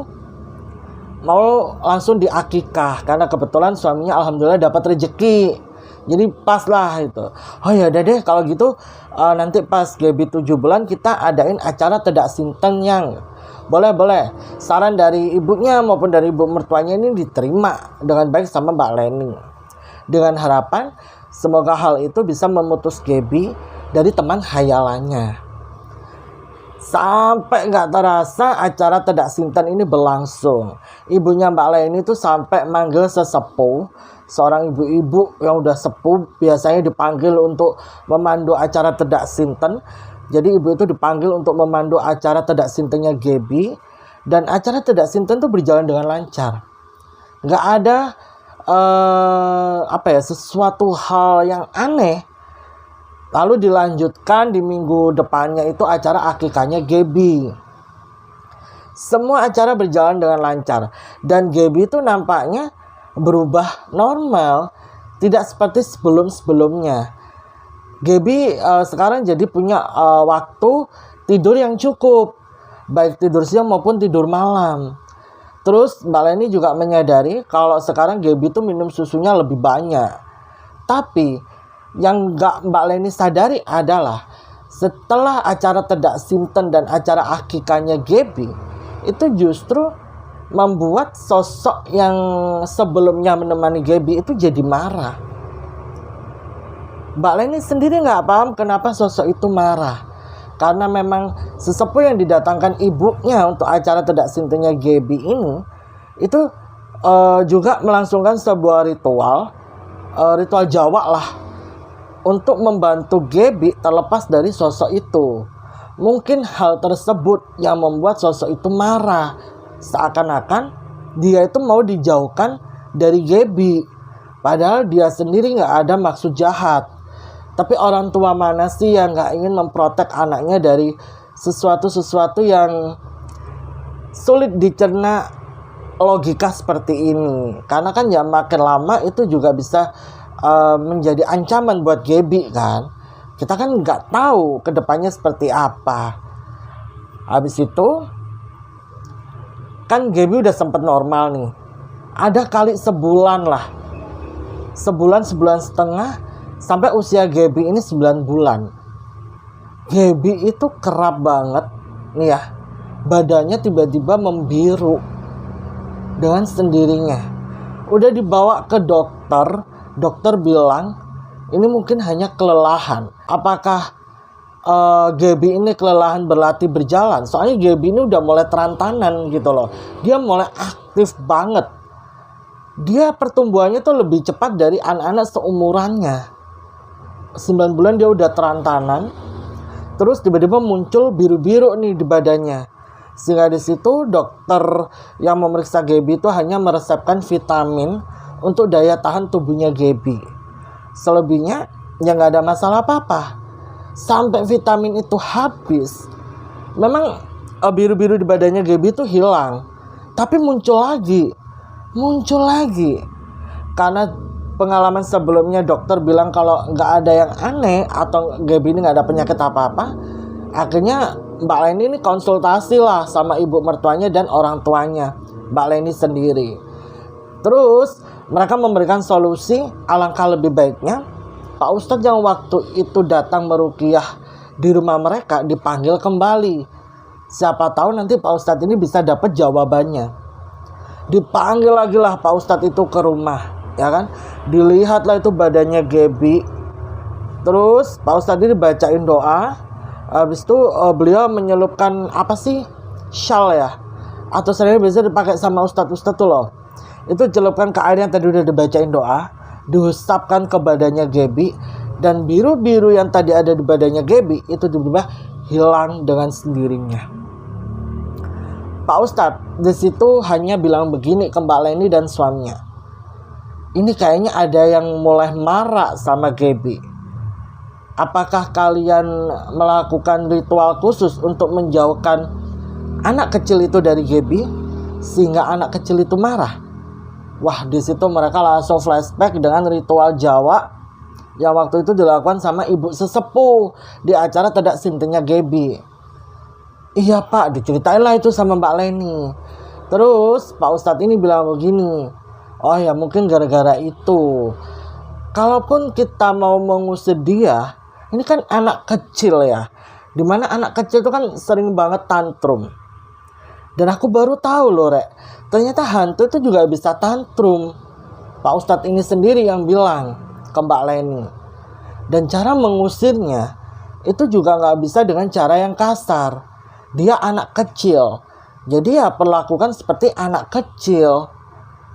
mau langsung diakikah, karena kebetulan suaminya alhamdulillah dapat rezeki. Jadi pas lah itu. Oh ya udah deh kalau gitu, nanti pas Gaby 7 bulan kita adain acara tedak sinten yang boleh. Saran dari ibunya maupun dari ibu mertuanya ini diterima dengan baik sama Mbak Leni. Dengan harapan semoga hal itu bisa memutus Gaby dari teman khayalannya. Sampai nggak terasa acara tedak sinten ini berlangsung. Ibunya Mbak Leni itu sampai manggil sesepuh, seorang ibu-ibu yang udah sepuh biasanya dipanggil untuk memandu acara tedak sinten. Jadi ibu itu dipanggil untuk memandu acara tedak sintennya Gaby, dan acara tedak sinten itu berjalan dengan lancar. Nggak ada sesuatu hal yang aneh. Lalu dilanjutkan di minggu depannya itu acara akikahnya Gaby. Semua acara berjalan dengan lancar dan Gaby itu nampaknya berubah normal, tidak seperti sebelum-sebelumnya. Gaby sekarang jadi punya waktu tidur yang cukup, baik tidur siang maupun tidur malam. Terus Mbak Leni juga menyadari kalau sekarang Gaby itu minum susunya lebih banyak. Tapi yang Mbak Leni sadari adalah setelah acara tedak sinten dan acara akikahnya Gaby itu justru membuat sosok yang sebelumnya menemani Gaby itu jadi marah. Mbak Leni sendiri nggak paham kenapa sosok itu marah. Karena memang sesepuh yang didatangkan ibunya untuk acara tedak sintennya Gaby ini itu juga melangsungkan sebuah ritual Jawa lah, untuk membantu Gaby terlepas dari sosok itu. Mungkin hal tersebut yang membuat sosok itu marah. Seakan-akan dia itu mau dijauhkan dari Gaby. Padahal dia sendiri gak ada maksud jahat. Tapi orang tua mana sih yang gak ingin memprotek anaknya dari sesuatu yang sulit dicerna logika seperti ini. Karena kan ya makin lama itu juga bisa menjadi ancaman buat Gaby kan. Kita kan nggak tahu kedepannya seperti apa. Habis itu kan Gaby udah sempet normal nih. Ada kali sebulan lah, sebulan setengah, sampai usia Gaby ini 9 bulan. Gaby itu kerap banget nih ya, badannya tiba-tiba membiru dengan sendirinya. Udah dibawa ke dokter. Dokter bilang ini mungkin hanya kelelahan. Apakah Gaby ini kelelahan berlatih berjalan? Soalnya Gaby ini udah mulai terantanan gitu loh. Dia mulai aktif banget. Dia pertumbuhannya tuh lebih cepat dari anak-anak seumurannya. 9 bulan dia udah terantanan. Terus tiba-tiba muncul biru-biru nih di badannya. Sehingga di situ dokter yang memeriksa Gaby itu hanya meresepkan vitamin untuk daya tahan tubuhnya Gaby. Selebihnya ya nggak ada masalah apa-apa. Sampai vitamin itu habis, memang biru-biru di badannya Gaby itu hilang, tapi muncul lagi. Karena pengalaman sebelumnya dokter bilang kalau nggak ada yang aneh atau Gaby ini nggak ada penyakit apa-apa. Akhirnya Mbak Leni ini konsultasi lah sama ibu mertuanya dan orang tuanya Mbak Leni sendiri. Terus mereka memberikan solusi, alangkah lebih baiknya Pak Ustadz yang waktu itu datang meruqyah di rumah mereka dipanggil kembali. Siapa tahu nanti Pak Ustadz ini bisa dapat jawabannya. Dipanggil lagi lah Pak Ustadz itu ke rumah, ya kan? Dilihatlah itu badannya Gaby. Terus Pak Ustadz ini bacain doa. Habis itu beliau menyelupkan shawl ya, atau sering biasa dipakai sama ustadz-ustadz tuh loh. Itu celupkan ke air yang tadi udah dibacain doa, diusapkan ke badannya Gaby, dan biru-biru yang tadi ada di badannya Gaby itu tiba-tiba hilang dengan sendirinya. Pak Ustadz di situ hanya bilang begini ke Mbak Leni dan suaminya. Ini kayaknya ada yang mulai marah sama Gaby. apakah kalian melakukan ritual khusus untuk menjauhkan anak kecil itu dari Gaby sehingga anak kecil itu marah? Wah, di situ mereka langsung flashback dengan ritual Jawa yang waktu itu dilakukan sama ibu sesepuh di acara Tedak Sintingnya Gaby. Iya Pak, diceritain lah itu sama Mbak Leni. Terus Pak Ustadz ini bilang begini, oh ya mungkin gara-gara itu. Kalaupun kita mau mengusir dia, ini kan anak kecil ya, dimana anak kecil itu kan sering banget tantrum. Dan aku baru tahu loh Rek, ternyata hantu itu juga bisa tantrum. Pak Ustadz ini sendiri yang bilang ke Mbak Leni. Dan cara mengusirnya itu juga gak bisa dengan cara yang kasar. Dia anak kecil, jadi ya perlakukan seperti anak kecil.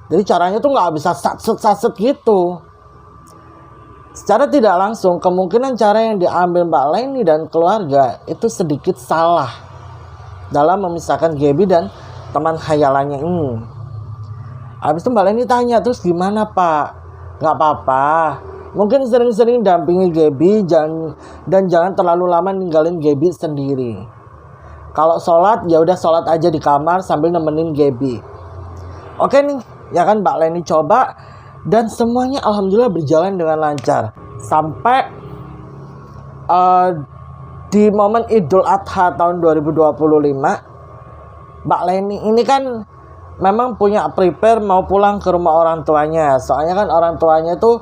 Jadi caranya tuh gak bisa saset gitu. Secara tidak langsung, kemungkinan cara yang diambil Mbak Leni dan keluarga itu sedikit salah dalam memisahkan Gaby dan teman khayalannya ini. Habis itu Mbak Leni tanya, terus gimana Pak? Gak apa-apa, mungkin sering-sering dampingi Gaby dan jangan terlalu lama ninggalin Gaby sendiri. Kalau sholat, ya udah sholat aja di kamar sambil nemenin Gaby. Oke nih, ya kan Mbak Leni coba. Dan semuanya alhamdulillah berjalan dengan lancar. Sampai di momen Idul Adha tahun 2025, Mbak Leni ini kan memang punya prepare mau pulang ke rumah orang tuanya. Soalnya kan orang tuanya itu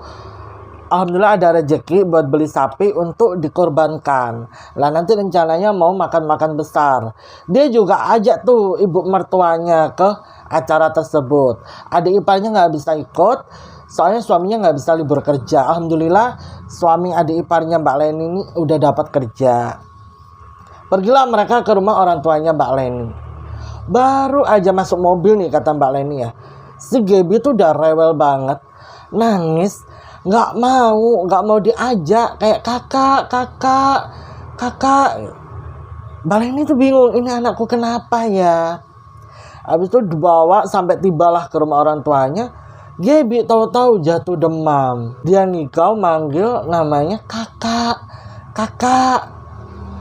alhamdulillah ada rezeki buat beli sapi untuk dikorbankan. Lah nanti rencananya mau makan-makan besar. Dia juga ajak tuh ibu mertuanya ke acara tersebut. Adik iparnya nggak bisa ikut, soalnya suaminya nggak bisa libur kerja. Alhamdulillah suami adik iparnya Mbak Leni ini udah dapat kerja. Pergilah mereka ke rumah orang tuanya Mbak Leni. Baru aja masuk mobil nih kata Mbak Leni ya, si Gaby tuh udah rewel banget, nangis, nggak mau diajak, kayak kakak. Mbak Leni tuh bingung, ini anakku kenapa ya. Habis itu dibawa sampai tibalah ke rumah orang tuanya. Gaby tahu-tahu jatuh demam. Dia nikau manggil namanya kakak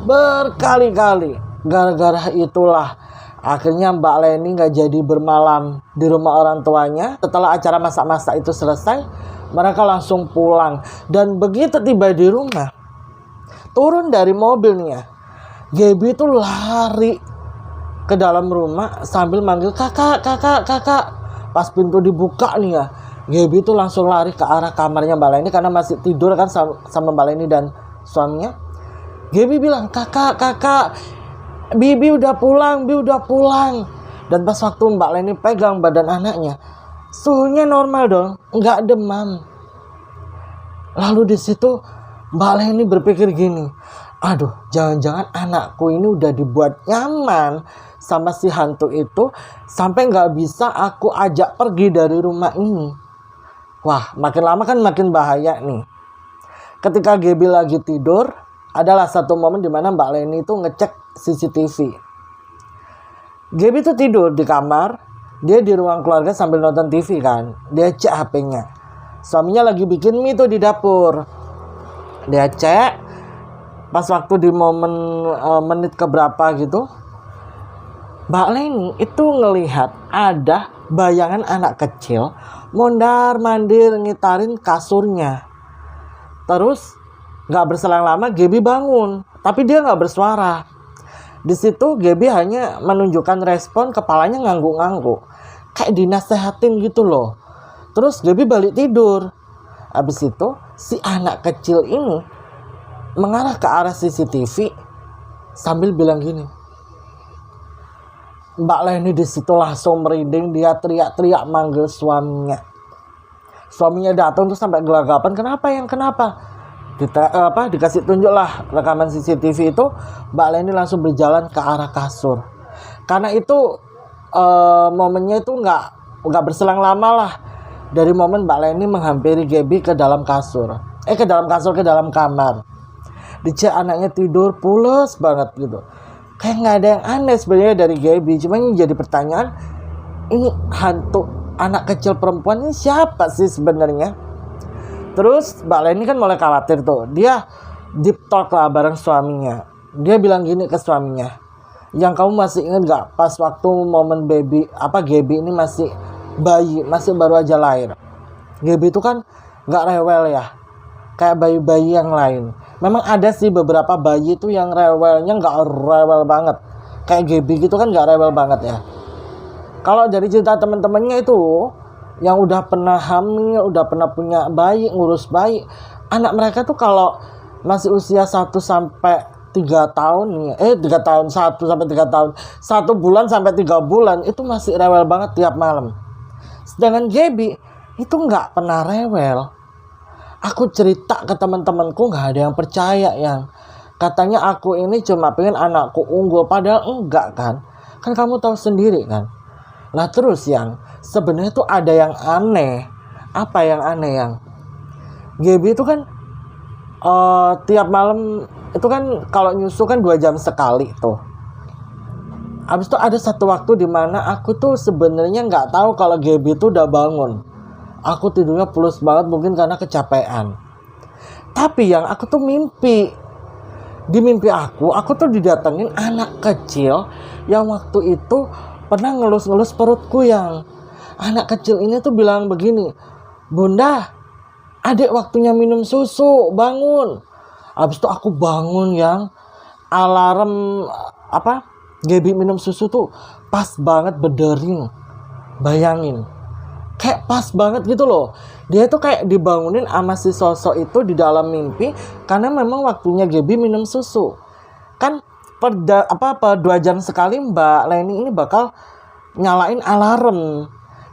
berkali-kali. Gara-gara itulah akhirnya Mbak Leni gak jadi bermalam di rumah orang tuanya. Setelah acara masak-masak itu selesai, mereka langsung pulang. Dan begitu tiba di rumah, turun dari mobilnya, Gaby itu lari ke dalam rumah sambil manggil kakak. Pas pintu dibuka nih ya, Gaby itu langsung lari ke arah kamarnya Mbak Leni karena masih tidur kan sama Mbak Leni dan suaminya. Gaby bilang, kakak, Bibi udah pulang. Dan pas waktu Mbak Leni pegang badan anaknya, suhunya normal dong, nggak demam. Lalu di situ Mbak Leni berpikir gini, aduh, jangan-jangan anakku ini udah dibuat nyaman sama si hantu itu sampai nggak bisa aku ajak pergi dari rumah ini. Wah, makin lama kan makin bahaya nih. Ketika Gaby lagi tidur, adalah satu momen dimana Mbak Leni itu ngecek CCTV. Gaby itu tidur di kamar, dia di ruang keluarga sambil nonton TV kan. Dia cek HP-nya. Suaminya lagi bikin mie tuh di dapur. Dia cek, pas waktu di momen menit keberapa gitu, Mbak Leni itu ngelihat ada bayangan anak kecil mondar-mandir ngitarin kasurnya. Terus gak berselang lama Gaby bangun, tapi dia gak bersuara. Di situ Gaby hanya menunjukkan respon kepalanya ngangguk-ngangguk, kayak dinasehatin gitu loh. Terus Gaby balik tidur. Habis itu si anak kecil ini mengarah ke arah CCTV sambil bilang gini. Mbak Leni di situ langsung merinding, dia teriak-teriak manggil suaminya. Suaminya datang tuh sampai gelagapan, kenapa? Dikasih tunjuk lah rekaman CCTV itu, Mbak Leni langsung berjalan ke arah kasur. Karena itu momennya itu nggak berselang lama lah dari momen Mbak Leni menghampiri Gaby ke dalam dalam kamar. Dicek anaknya tidur pules banget gitu. Kayak nggak ada yang aneh sebenarnya dari Gaby. Cuma yang jadi pertanyaan, ini hantu anak kecil perempuan ini siapa sih sebenarnya? Terus Mbak Leni kan mulai khawatir tuh. Dia deep talk lah bareng suaminya. Dia bilang gini ke suaminya, yang kamu masih ingat gak pas waktu momen Gaby ini masih bayi, masih baru aja lahir. Gaby itu kan gak rewel ya, kayak bayi-bayi yang lain. Memang ada sih beberapa bayi itu yang rewelnya gak rewel banget, kayak Gaby gitu kan gak rewel banget ya. Kalau dari cerita teman-temannya itu yang udah pernah hamil, udah pernah punya bayi, ngurus bayi, anak mereka tuh kalau masih usia 1 sampai 3 tahun nih, 3 tahun, 1 sampai 3 tahun, 1 bulan sampai 3 bulan itu masih rewel banget tiap malam. Sedangkan Gaby itu nggak pernah rewel. Aku cerita ke teman-temanku nggak ada yang percaya, yang katanya aku ini cuma pengen anakku unggul, padahal enggak kan kamu tahu sendiri kan. Nah terus yang sebenarnya tuh ada yang aneh. Apa yang aneh? Yang Gaby itu kan tiap malam itu kan kalau nyusu kan 2 jam sekali tuh. Habis itu ada satu waktu dimana aku tuh sebenarnya nggak tahu kalau Gaby itu udah bangun. Aku tidurnya pulas banget mungkin karena kecapean. Tapi yang aku tuh mimpi. Di mimpi aku tuh didatengin anak kecil yang waktu itu pernah ngelus-ngelus perutku. Yang anak kecil ini tuh bilang begini, "Bunda, adik waktunya minum susu, bangun." Habis itu aku bangun, yang alarm Gaby minum susu tuh pas banget berdering. Bayangin, kayak pas banget gitu loh. Dia tuh kayak dibangunin sama si sosok itu di dalam mimpi, karena memang waktunya Gaby minum susu. Kan per 2 jam sekali Mbak Leni ini bakal nyalain alarm.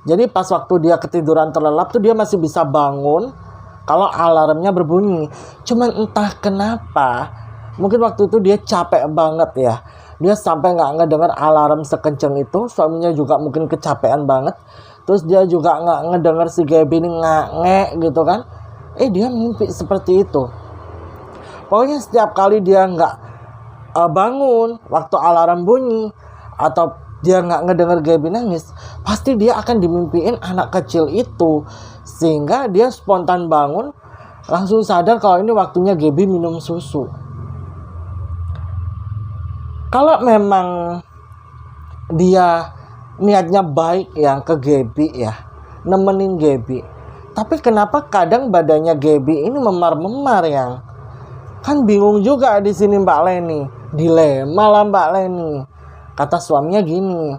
Jadi pas waktu dia ketiduran terlelap tuh dia masih bisa bangun kalau alarmnya berbunyi. Cuman entah kenapa, mungkin waktu itu dia capek banget ya. Dia sampai gak ngedenger alarm sekenceng itu. Suaminya juga mungkin kecapean banget. Terus dia juga gak ngedenger si Gaby ini nge gitu kan. Dia mimpi seperti itu. Pokoknya setiap kali dia gak bangun waktu alarm bunyi, atau dia gak ngedenger Gaby nangis, pasti dia akan dimimpiin anak kecil itu. Sehingga dia spontan bangun, langsung sadar kalau ini waktunya Gaby minum susu. Kalau memang dia niatnya baik yang ke Gaby ya, nemenin Gaby, tapi kenapa kadang badannya Gaby ini memar-memar? Yang kan bingung juga di sini Mbak Leni. Dilema lah Mbak Leni. Kata suaminya gini,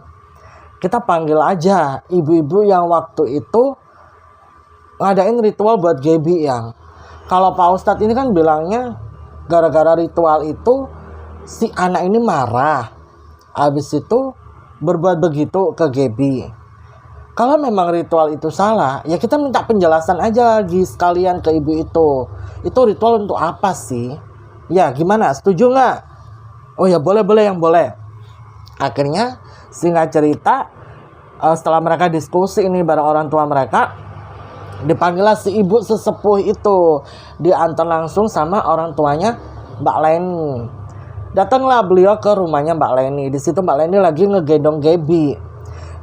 kita panggil aja ibu-ibu yang waktu itu ngadain ritual buat Gaby. Yang kalau Pak Ustadz ini kan bilangnya gara-gara ritual itu si anak ini marah, habis itu berbuat begitu ke Gaby. Kalau memang ritual itu salah, ya kita minta penjelasan aja lagi sekalian ke ibu itu. Itu ritual untuk apa sih? Ya gimana, setuju nggak? Oh ya boleh yang boleh. Akhirnya singkat cerita, setelah mereka diskusi ini bareng orang tua mereka, dipanggillah si ibu sesepuh itu, diantar langsung sama orang tuanya Mbak Leni. Datanglah beliau ke rumahnya Mbak Leni. Di situ Mbak Leni lagi ngegendong Gaby.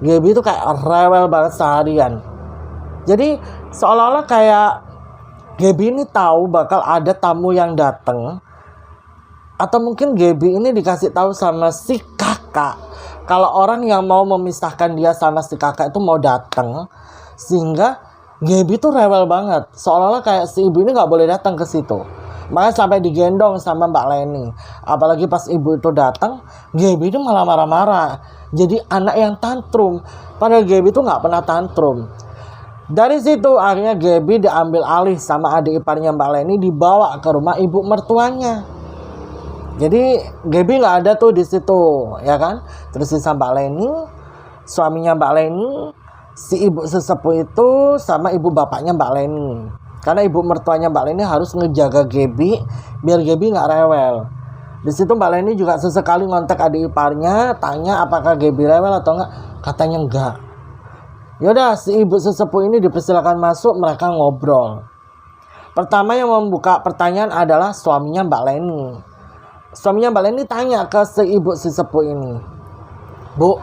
Gaby itu kayak rewel banget seharian. Jadi seolah-olah kayak Gaby ini tahu bakal ada tamu yang datang, atau mungkin Gaby ini dikasih tahu sama si kakak kalau orang yang mau memisahkan dia sama si kakak itu mau datang, sehingga Gaby tuh rewel banget. Seolah-olah kayak si ibu ini nggak boleh datang ke situ. Makanya sampai digendong sama Mbak Leni. Apalagi pas ibu itu datang, Gaby itu malah marah-marah. Jadi anak yang tantrum. Padahal Gaby itu nggak pernah tantrum. Dari situ akhirnya Gaby diambil alih sama adik iparnya Mbak Leni, dibawa ke rumah ibu mertuanya. Jadi Gaby nggak ada tuh di situ, ya kan? Terus sisa Mbak Leni, suaminya Mbak Leni, si ibu sesepuh itu sama ibu bapaknya Mbak Leni. Karena ibu mertuanya Mbak Leni harus ngejaga Gaby biar Gaby nggak rewel. Di situ Mbak Leni juga sesekali ngontak adik iparnya, tanya apakah Gaby rewel atau enggak. Katanya enggak. Yaudah, si ibu sesepuh ini dipersilakan masuk, mereka ngobrol. Pertama yang membuka pertanyaan adalah suaminya Mbak Leni. Suaminya Mbak Leni tanya ke si ibu sesepuh ini, "Bu,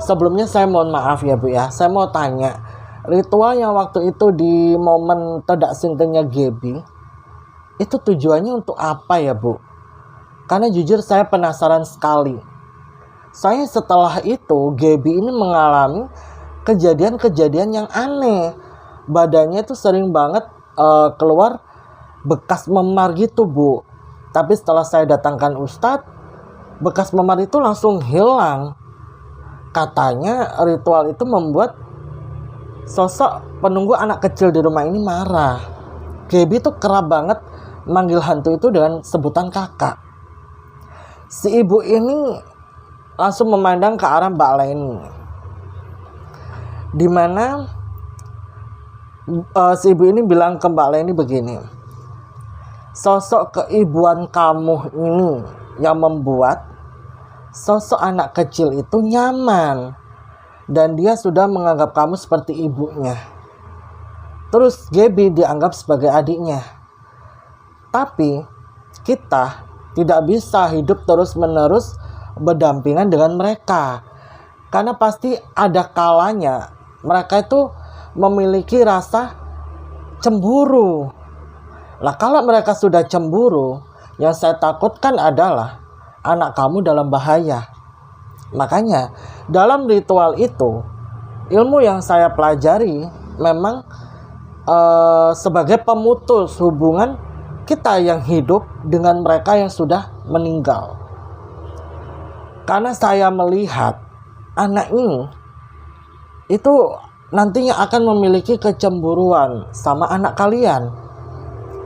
sebelumnya saya mohon maaf ya Bu ya, saya mau tanya, ritual yang waktu itu di momen tedak sintennya Gaby, Itu tujuannya untuk apa ya, Bu? Karena jujur saya penasaran sekali. Saya setelah itu, Gaby ini mengalami kejadian-kejadian yang aneh. Badannya itu sering banget keluar bekas memar gitu, Bu. Tapi setelah saya datangkan Ustadz, bekas memar itu langsung hilang. Katanya ritual itu membuat sosok penunggu anak kecil di rumah ini marah. Gaby tuh kerap banget manggil hantu itu dengan sebutan kakak. Si ibu ini langsung memandang ke arah Mbak Leni, dimana si ibu ini bilang ke Mbak Leni begini, sosok keibuan kamu ini yang membuat sosok anak kecil itu nyaman dan dia sudah menganggap kamu seperti ibunya. Terus Gaby dianggap sebagai adiknya. Tapi kita tidak bisa hidup terus-menerus berdampingan dengan mereka. Karena pasti ada kalanya mereka itu memiliki rasa cemburu. Nah, kalau mereka sudah cemburu, yang saya takutkan adalah anak kamu dalam bahaya. Makanya dalam ritual itu, ilmu yang saya pelajari memang sebagai pemutus hubungan kita yang hidup dengan mereka yang sudah meninggal. Karena saya melihat anak ini itu nantinya akan memiliki kecemburuan sama anak kalian.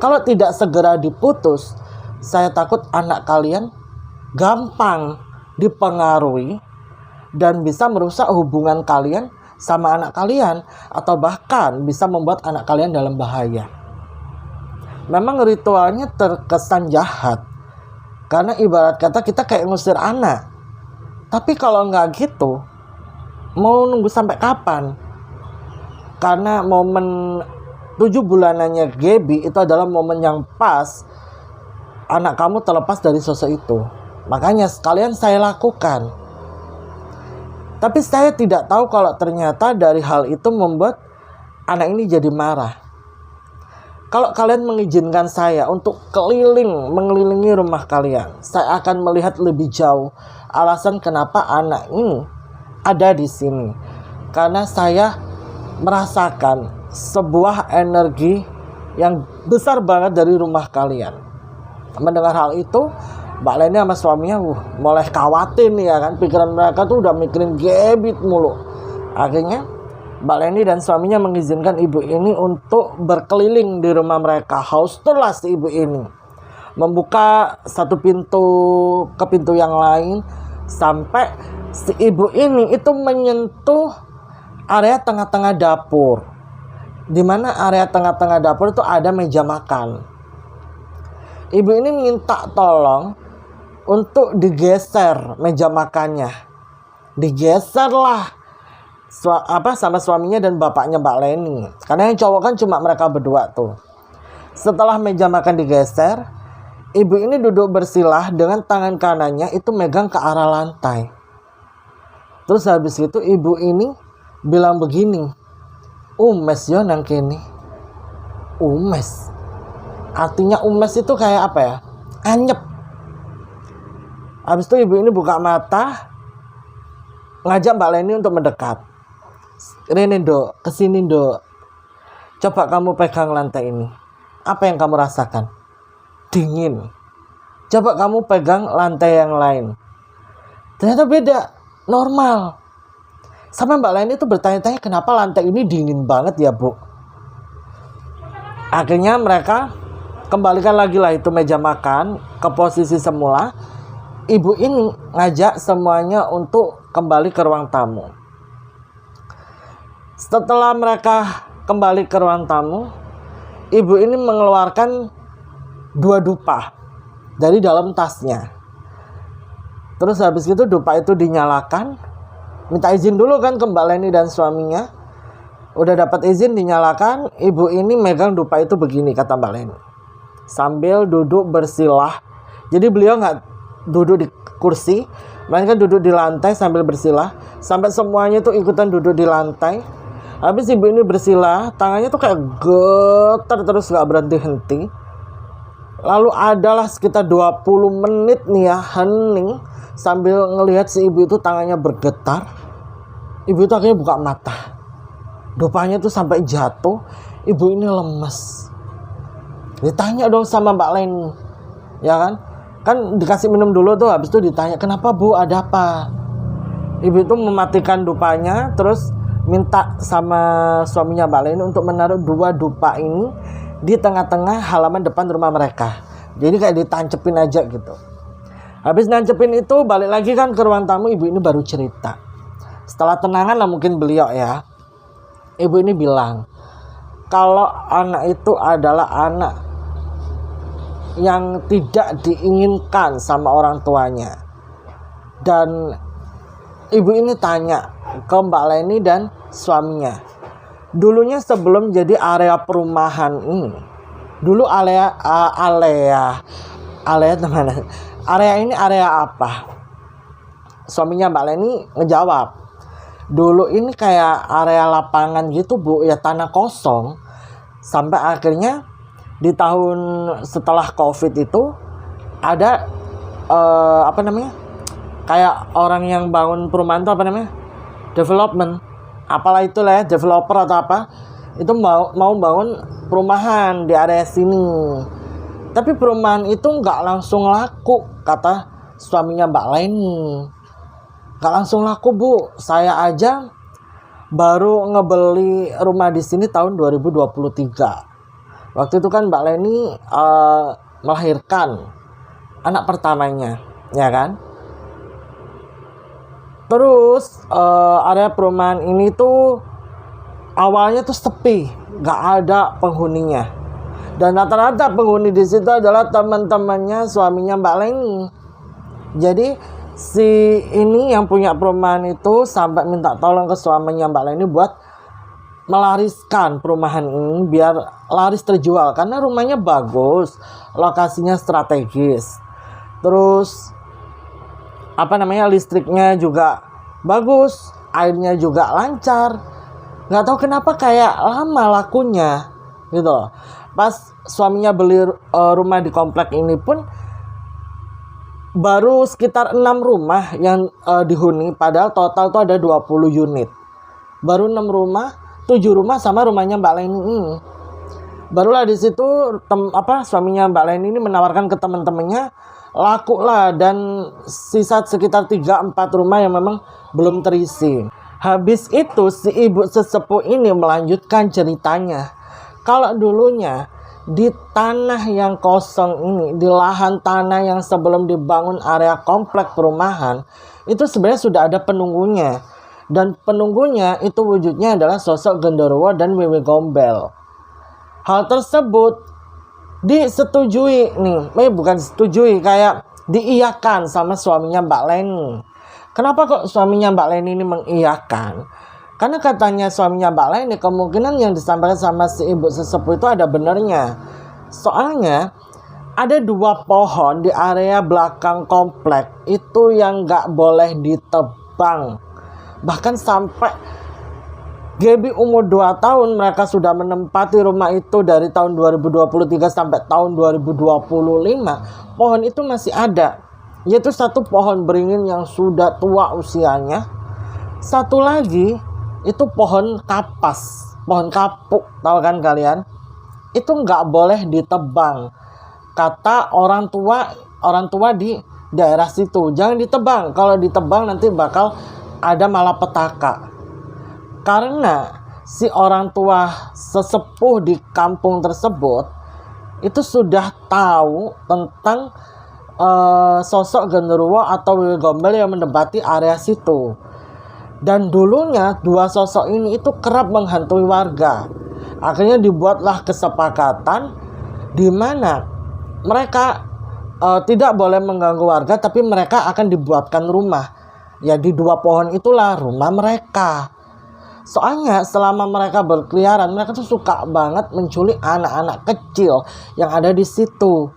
Kalau tidak segera diputus, saya takut anak kalian gampang dipengaruhi dan bisa merusak hubungan kalian sama anak kalian, atau bahkan bisa membuat anak kalian dalam bahaya. Memang ritualnya terkesan jahat, karena ibarat kata kita kayak ngusir anak. Tapi kalau nggak gitu, mau nunggu sampai kapan? Karena momen 7 bulanannya Gaby itu adalah momen yang pas anak kamu terlepas dari sosok itu. Makanya sekalian saya lakukan. Tapi saya tidak tahu kalau ternyata dari hal itu membuat anak ini jadi marah. Kalau kalian mengizinkan saya untuk mengelilingi rumah kalian, saya akan melihat lebih jauh alasan kenapa anak ini ada di sini. Karena saya merasakan sebuah energi yang besar banget dari rumah kalian. Mendengar hal itu, Mbak Leni sama suaminya mulai khawatir nih ya kan. Pikiran mereka tuh udah mikirin Gaby mulu. Akhirnya Mbak Leni dan suaminya mengizinkan ibu ini untuk berkeliling di rumah mereka. Hausturlah si ibu ini, membuka satu pintu ke pintu yang lain, sampai si ibu ini itu menyentuh area tengah-tengah dapur. Di mana area tengah-tengah dapur itu ada meja makan. Ibu ini minta tolong untuk digeser meja makannya. Digeserlah sama suaminya dan bapaknya Mbak Leni. Karena yang cowok kan cuma mereka berdua tuh. Setelah meja makan digeser, ibu ini duduk bersilah dengan tangan kanannya itu megang ke arah lantai. Terus habis itu ibu ini bilang begini, "Umes yo nang kene." Umes. Artinya umes itu kayak apa ya? Anyep. Habis itu ibu ini buka mata, ngajak Mbak Leni untuk mendekat. "Rene Dok, kesini Dok. Coba kamu pegang lantai ini. Apa yang kamu rasakan?" "Dingin." "Coba kamu pegang lantai yang lain." Ternyata beda, normal. Sampai Mbak Leni itu bertanya-tanya, kenapa lantai ini dingin banget ya Bu? Akhirnya mereka kembalikan lagi lah itu meja makan ke posisi semula. Ibu ini ngajak semuanya untuk kembali ke ruang tamu. Setelah mereka kembali ke ruang tamu, ibu ini mengeluarkan 2 dupa dari dalam tasnya. Terus habis itu dupa itu dinyalakan. Minta izin dulu kan ke Mbak Leni dan suaminya. Udah dapat izin dinyalakan, ibu ini megang dupa itu begini, kata Mbak Leni, sambil duduk bersilah. Jadi beliau nggak duduk di kursi, melainkan duduk di lantai sambil bersilah. Sampai semuanya tuh ikutan duduk di lantai. Habis ibu ini bersilah, tangannya tuh kayak getar terus gak berhenti-henti. Lalu adalah sekitar 20 menit nih ya, hening sambil ngelihat si ibu itu tangannya bergetar. Ibu itu akhirnya buka mata. Dupanya tuh sampai jatuh. Ibu ini lemes. Ditanya dong sama Mbak Leni, ya kan? Kan dikasih minum dulu tuh, habis itu ditanya, kenapa Bu, ada apa? Ibu itu mematikan dupanya, terus minta sama suaminya Mbak Leni untuk menaruh 2 dupa ini di tengah-tengah halaman depan rumah mereka. Jadi kayak ditancepin aja gitu. Habis nancepin itu balik lagi kan ke ruang tamu, ibu ini baru cerita. Setelah tenangan lah mungkin beliau ya. Ibu ini bilang, kalau anak itu adalah anak yang tidak diinginkan sama orang tuanya. Dan ibu ini tanya ke Mbak Leni dan suaminya. Dulunya sebelum jadi area perumahan ini, dulu area teman. Area ini area apa? Suaminya Mbak Leni ngejawab, dulu ini kayak area lapangan gitu Bu, ya tanah kosong. Sampai akhirnya di tahun setelah COVID itu ada kayak orang yang bangun perumahan itu development, apalah itulah ya, developer atau apa, itu mau bangun perumahan di area sini. Tapi perumahan itu nggak langsung laku, kata suaminya Mbak Leni. Nggak langsung laku Bu, saya aja baru ngebeli rumah di sini tahun 2023. Waktu itu kan Mbak Leni melahirkan anak pertamanya, ya kan? Terus area perumahan ini tuh awalnya tuh sepi, nggak ada penghuninya. Dan rata-rata penghuni di situ adalah teman-temannya suaminya Mbak Leni. Jadi si ini yang punya perumahan itu sampai minta tolong ke suaminya Mbak Leni buat melariskan perumahan ini biar laris terjual, karena rumahnya bagus, lokasinya strategis. Terus listriknya juga bagus, airnya juga lancar. Nggak tahu kenapa kayak lama lakunya gitu loh. Pas suaminya beli rumah di komplek ini pun baru sekitar 6 rumah yang dihuni, padahal total tuh ada 20 unit. Baru 6 rumah, 7 rumah sama rumahnya Mbak Leni ini. Barulah di situ suaminya Mbak Leni ini menawarkan ke teman-temannya, laku lah, dan sisa sekitar 3-4 rumah yang memang belum terisi. Habis itu si ibu sesepuh ini melanjutkan ceritanya. Kalau dulunya di tanah yang kosong ini, di lahan tanah yang sebelum dibangun area komplek perumahan, itu sebenarnya sudah ada penunggunya. Dan penunggunya itu wujudnya adalah sosok Genderuwo dan Wewe Gombel. Hal tersebut disetujui bukan setujui, kayak diiyakan sama suaminya Mbak Leni. Kenapa kok suaminya Mbak Leni ini mengiyakan? Karena katanya suaminya Mbak Leni, kemungkinan yang disampaikan sama si ibu sesepuh itu ada benernya. Soalnya ada 2 pohon di area belakang komplek itu yang gak boleh ditebang. Bahkan sampai Gaby umur 2 tahun mereka sudah menempati rumah itu dari tahun 2023 sampai tahun 2025. Pohon itu masih ada, yaitu 1 pohon beringin yang sudah tua usianya. Satu lagi itu pohon kapas, pohon kapuk, tahu kan kalian? Itu nggak boleh ditebang. Kata orang tua di daerah situ, jangan ditebang. Kalau ditebang nanti bakal ada malapetaka. Karena si orang tua sesepuh di kampung tersebut itu sudah tahu tentang sosok Genderuwo atau Wewe Gombel yang menempati area situ. Dan dulunya 2 sosok ini itu kerap menghantui warga. Akhirnya dibuatlah kesepakatan di mana mereka tidak boleh mengganggu warga, tapi mereka akan dibuatkan rumah. Ya di 2 pohon itulah rumah mereka. Soalnya selama mereka berkeliaran, mereka tuh suka banget menculik anak-anak kecil yang ada di situ.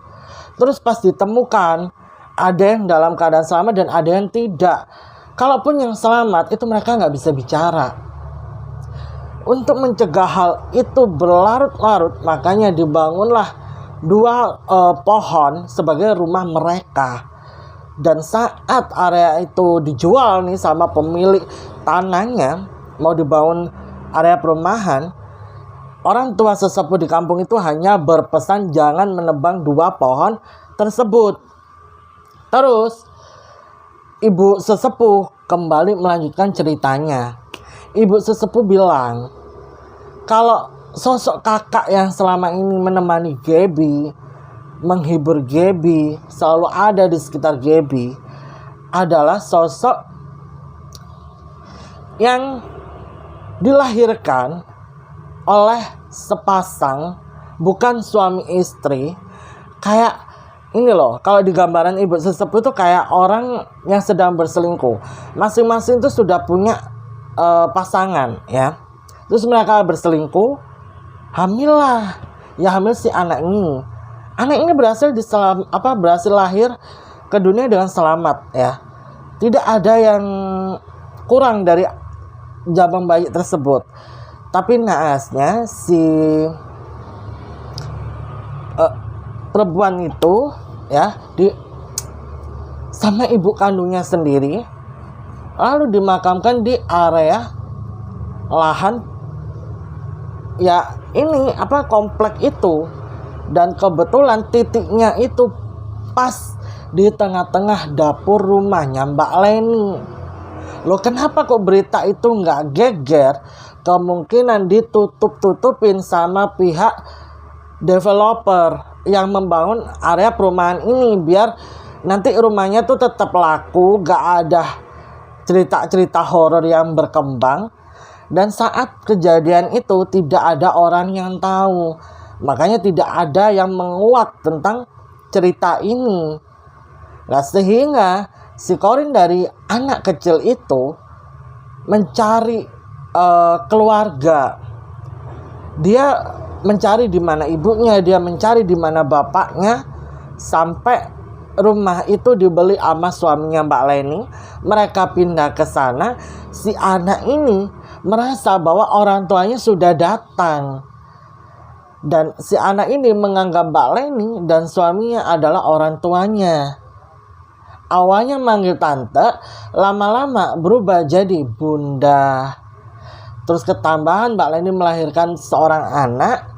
Terus pas ditemukan, ada yang dalam keadaan selamat dan ada yang tidak. Kalaupun yang selamat, itu mereka nggak bisa bicara. Untuk mencegah hal itu berlarut-larut, makanya dibangunlah pohon sebagai rumah mereka. Dan saat area itu dijual nih sama pemilik tanahnya, mau dibangun area perumahan, orang tua sesepuh di kampung itu hanya berpesan jangan menebang 2 pohon tersebut. Terus ibu sesepuh kembali melanjutkan ceritanya. Ibu sesepuh bilang, kalau sosok kakak yang selama ini menemani Gaby, menghibur Gaby, selalu ada di sekitar Gaby, adalah sosok yang dilahirkan oleh sepasang, bukan suami istri. Kayak ini loh, kalau di gambaran ibu sesepuh itu kayak orang yang sedang berselingkuh. Masing-masing itu sudah punya pasangan ya. Terus mereka berselingkuh, hamil lah. Ya hamil si anak ini. Anak ini berhasil lahir ke dunia dengan selamat ya. Tidak ada yang kurang dari jabang bayi tersebut. Tapi naasnya si perempuan itu ya sama ibu kandungnya sendiri, lalu dimakamkan di area lahan ya ini komplek itu. Dan kebetulan titiknya itu pas di tengah-tengah dapur rumahnya Mbak Leni. Loh, kenapa kok berita itu nggak geger? Kemungkinan ditutup-tutupin sama pihak developer yang membangun area perumahan ini, biar nanti rumahnya tuh tetap laku, nggak ada cerita-cerita horor yang berkembang. Dan saat kejadian itu tidak ada orang yang tahu. Makanya tidak ada yang menguak tentang cerita ini. Nah, sehingga si Corin dari anak kecil itu mencari keluarga. Dia mencari di mana ibunya, dia mencari di mana bapaknya, sampai rumah itu dibeli sama suaminya Mbak Leni. Mereka pindah ke sana. Si anak ini merasa bahwa orang tuanya sudah datang. Dan si anak ini menganggap Mbak Leni dan suaminya adalah orang tuanya. Awalnya manggil tante, lama-lama berubah jadi bunda. Terus ketambahan Mbak Leni melahirkan seorang anak.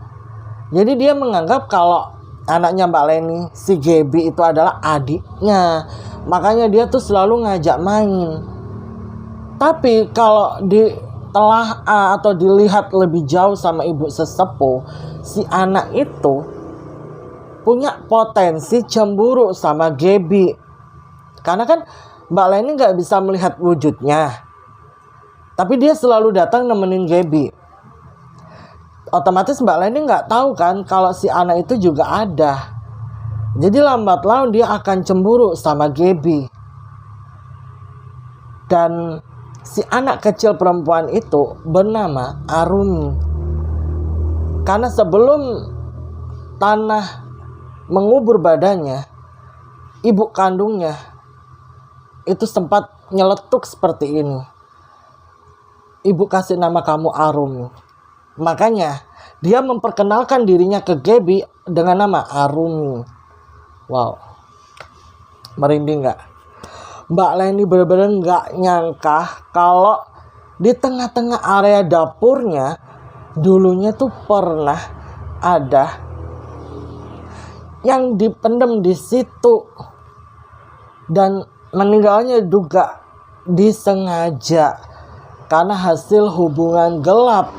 Jadi dia menganggap kalau anaknya Mbak Leni, si Gaby itu adalah adiknya. Makanya dia tuh selalu ngajak main. Tapi kalau ditelaah atau dilihat lebih jauh sama ibu sesepuh, si anak itu punya potensi cemburu sama Gaby. Karena kan Mbak Leni gak bisa melihat wujudnya, tapi dia selalu datang nemenin Gaby. Otomatis Mbak Leni gak tahu kan kalau si anak itu juga ada. Jadi lambat laun dia akan cemburu sama Gaby. Dan si anak kecil perempuan itu bernama Arumi. Karena sebelum tanah mengubur badannya, ibu kandungnya itu sempat nyeletuk seperti ini. Ibu kasih nama kamu Arumi. Makanya dia memperkenalkan dirinya ke Gaby dengan nama Arumi. Wow, merinding gak? Mbak Leni benar-benar gak nyangka kalau di tengah-tengah area dapurnya dulunya tuh pernah ada yang dipendam di situ. Dan meninggalnya juga disengaja karena hasil hubungan gelap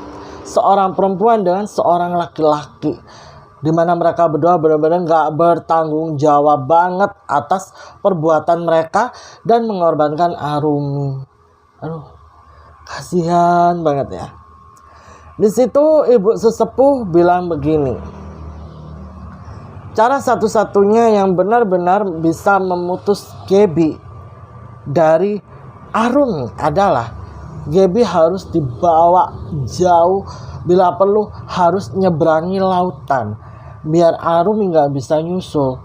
seorang perempuan dengan seorang laki-laki, di mana mereka berdua benar-benar gak bertanggung jawab banget atas perbuatan mereka dan mengorbankan Arumi. Aduh, kasihan banget ya. Di situ ibu sesepuh bilang begini, cara satu-satunya yang benar-benar bisa memutus Gaby dari Arumi adalah Gaby harus dibawa jauh, bila perlu harus nyeberangi lautan, biar Arumi gak bisa nyusul.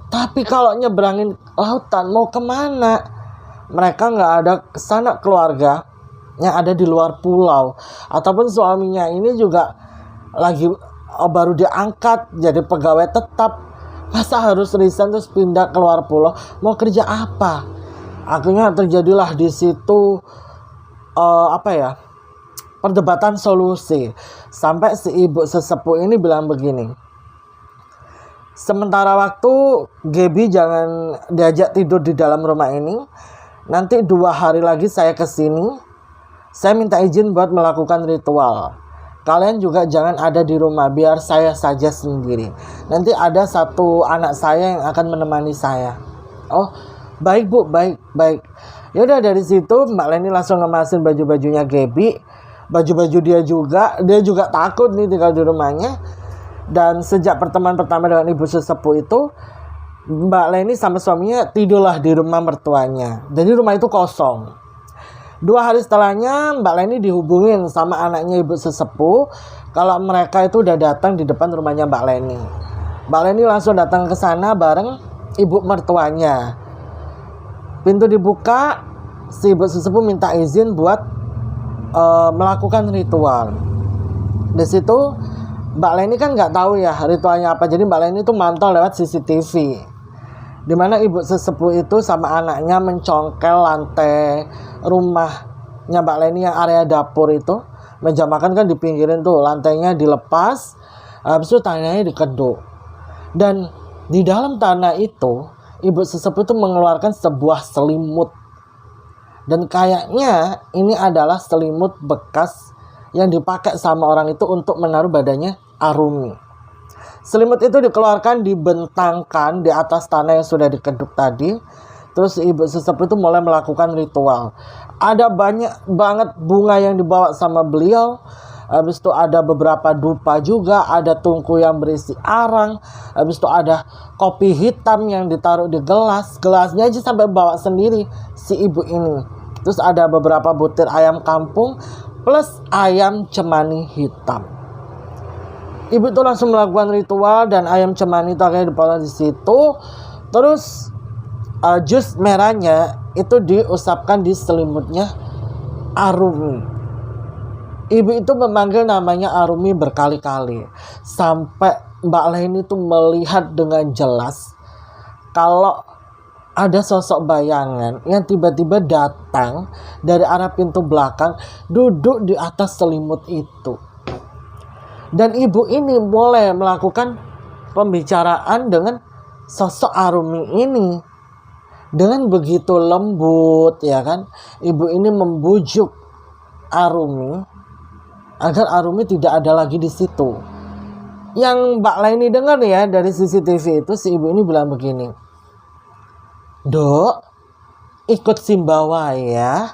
Tapi kalau nyeberangin lautan mau kemana? Mereka gak ada sanak keluarga yang ada di luar pulau, ataupun suaminya ini juga lagi baru diangkat jadi pegawai tetap, masa harus resign terus pindah keluar pulau, mau kerja apa? Akhirnya terjadilah di situ perdebatan solusi, sampai si ibu sesepuh ini bilang begini, sementara waktu Gaby jangan diajak tidur di dalam rumah ini, nanti 2 hari lagi saya kesini, saya minta izin buat melakukan ritual. Kalian juga jangan ada di rumah, biar saya saja sendiri. Nanti ada 1 anak saya yang akan menemani saya. Oh, baik Bu, baik. Yaudah, dari situ Mbak Leni langsung ngemasin baju-bajunya Gaby. Baju-baju dia juga takut nih tinggal di rumahnya. Dan sejak pertemuan pertama dengan ibu sesepuh itu, Mbak Leni sama suaminya tidurlah di rumah mertuanya. Jadi rumah itu kosong. 2 hari setelahnya Mbak Leni dihubungin sama anaknya ibu sesepuh kalau mereka itu udah datang di depan rumahnya Mbak Leni. Mbak Leni langsung datang ke sana bareng ibu mertuanya. Pintu dibuka, si ibu sesepuh minta izin buat melakukan ritual. Di situ Mbak Leni kan nggak tahu ya ritualnya apa, jadi Mbak Leni itu mantau lewat CCTV. Dimana ibu sesepuh itu sama anaknya mencongkel lantai rumahnya Mbak Leni yang area dapur itu. Meja makan kan dipinggirin tuh, lantainya dilepas, habis itu tanahnya dikeduk. Dan di dalam tanah itu, ibu sesepuh itu mengeluarkan sebuah selimut. Dan kayaknya ini adalah selimut bekas yang dipakai sama orang itu untuk menaruh badannya Arumi. Selimut itu dikeluarkan, dibentangkan di atas tanah yang sudah dikeduk tadi. Terus ibu sesepuh itu mulai melakukan ritual. Ada banyak banget bunga yang dibawa sama beliau. Habis itu ada beberapa dupa juga, ada tungku yang berisi arang. Habis itu ada kopi hitam yang ditaruh di gelas. Gelasnya aja sampai bawa sendiri si ibu ini. Terus ada beberapa butir ayam kampung plus ayam cemani hitam. Ibu itu langsung melakukan ritual dan ayam cemani itu akhirnya dipotong di situ. Terus jus merahnya itu diusapkan di selimutnya Arumi. Ibu itu memanggil namanya Arumi berkali-kali sampai Mbak Leni itu melihat dengan jelas kalau ada sosok bayangan yang tiba-tiba datang dari arah pintu belakang, duduk di atas selimut itu. Dan ibu ini mulai melakukan pembicaraan dengan sosok Arumi ini. Dengan begitu lembut, ya kan, ibu ini membujuk Arumi agar Arumi tidak ada lagi di situ. Yang Mbak Leni dengar ya dari CCTV itu, si ibu ini bilang begini, Dok, ikut Simba ya,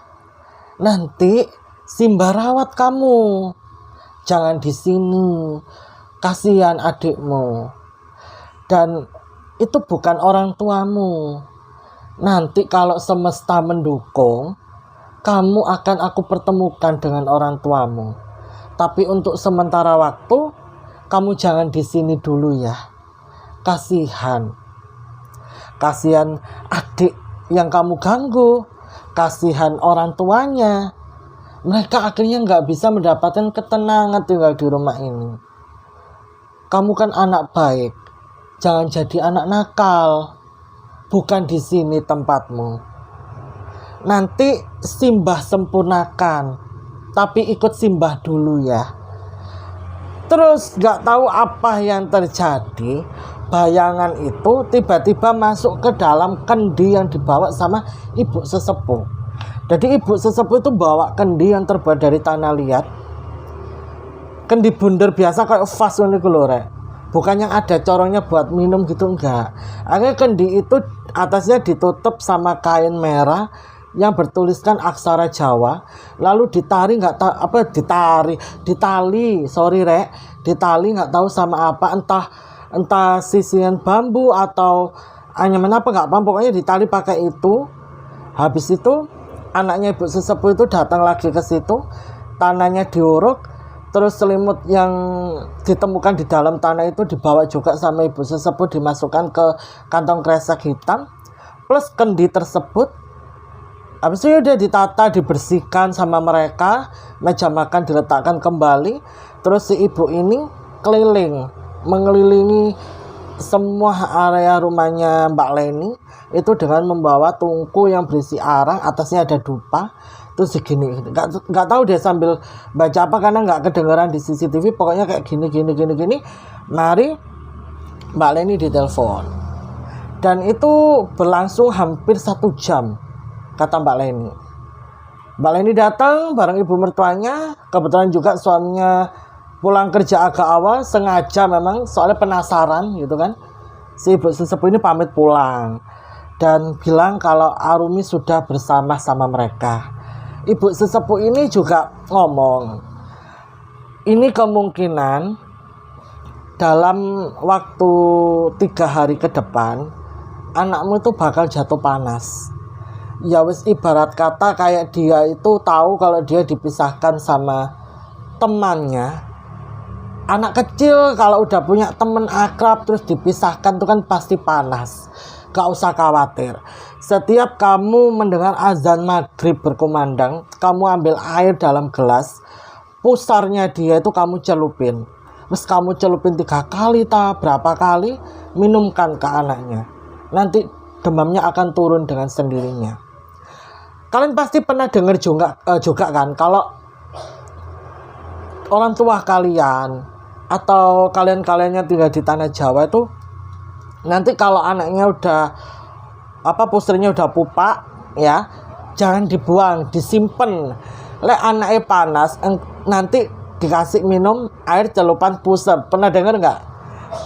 nanti Simba rawat kamu, jangan di sini, kasihan adikmu, dan itu bukan orang tuamu. Nanti kalau semesta mendukung, kamu akan aku pertemukan dengan orang tuamu. Tapi untuk sementara waktu, kamu jangan di sini dulu ya. Kasihan adik yang kamu ganggu, kasihan orang tuanya. Mereka akhirnya nggak bisa mendapatkan ketenangan tinggal di rumah ini. Kamu kan anak baik, jangan jadi anak nakal. Bukan di sini tempatmu. Nanti Simbah sempurnakan, tapi ikut Simbah dulu ya. Terus gak tahu apa yang terjadi, bayangan itu tiba-tiba masuk ke dalam kendi yang dibawa sama ibu sesepuh. Jadi ibu sesepuh itu bawa kendi yang terbuat dari tanah liat. Kendi bundar biasa kayak vas ini lho. Bukan yang ada corongnya buat minum gitu, enggak. Akhirnya kendi itu atasnya ditutup sama kain merah yang bertuliskan aksara Jawa, lalu ditali nggak tahu apa ditali nggak tahu sama apa, entah sisian bambu atau anyaman apa nggak paham, pokoknya ditali pakai itu. Habis itu anaknya ibu sesepuh itu datang lagi ke situ, tanahnya diuruk. Terus selimut yang ditemukan di dalam tanah itu dibawa juga sama ibu sesepuh, dimasukkan ke kantong kresek hitam plus kendi tersebut. Habis itu udah ditata, dibersihkan sama mereka, meja makan diletakkan kembali. Terus si ibu ini keliling mengelilingi semua area rumahnya Mbak Leni itu dengan membawa tungku yang berisi arang, atasnya ada dupa. Terus segini, nggak tahu dia sambil baca apa karena nggak kedengeran di CCTV. Pokoknya kayak gini. Mari Mbak Leni ditelepon, dan itu berlangsung hampir 1 jam kata Mbak Leni. Mbak Leni datang bareng ibu mertuanya. Kebetulan juga suaminya pulang kerja agak awal, sengaja memang soalnya penasaran gitu kan. Si ibu sesepuh ini pamit pulang dan bilang kalau Arumi sudah bersama sama mereka. Ibu sesepuh ini juga ngomong, ini kemungkinan dalam waktu 3 hari ke depan anakmu itu bakal jatuh panas. Ya wis, ibarat kata kayak dia itu tahu kalau dia dipisahkan sama temannya. Anak kecil kalau udah punya teman akrab terus dipisahkan tuh kan pasti panas. Gak usah khawatir. Setiap kamu mendengar azan maghrib berkumandang, kamu ambil air dalam gelas, pusarnya dia itu kamu celupin. Terus kamu celupin 3 kali, berapa kali, minumkan ke anaknya. Nanti demamnya akan turun dengan sendirinya. Kalian pasti pernah dengar juga kan, kalau orang tua kalian atau kalian-kaliannya tinggal di tanah Jawa itu, nanti kalau anaknya udah pusarnya udah pupa ya, jangan dibuang, disimpan. Lek anaknya panas nanti dikasih minum air celupan pusar. Pernah dengar nggak?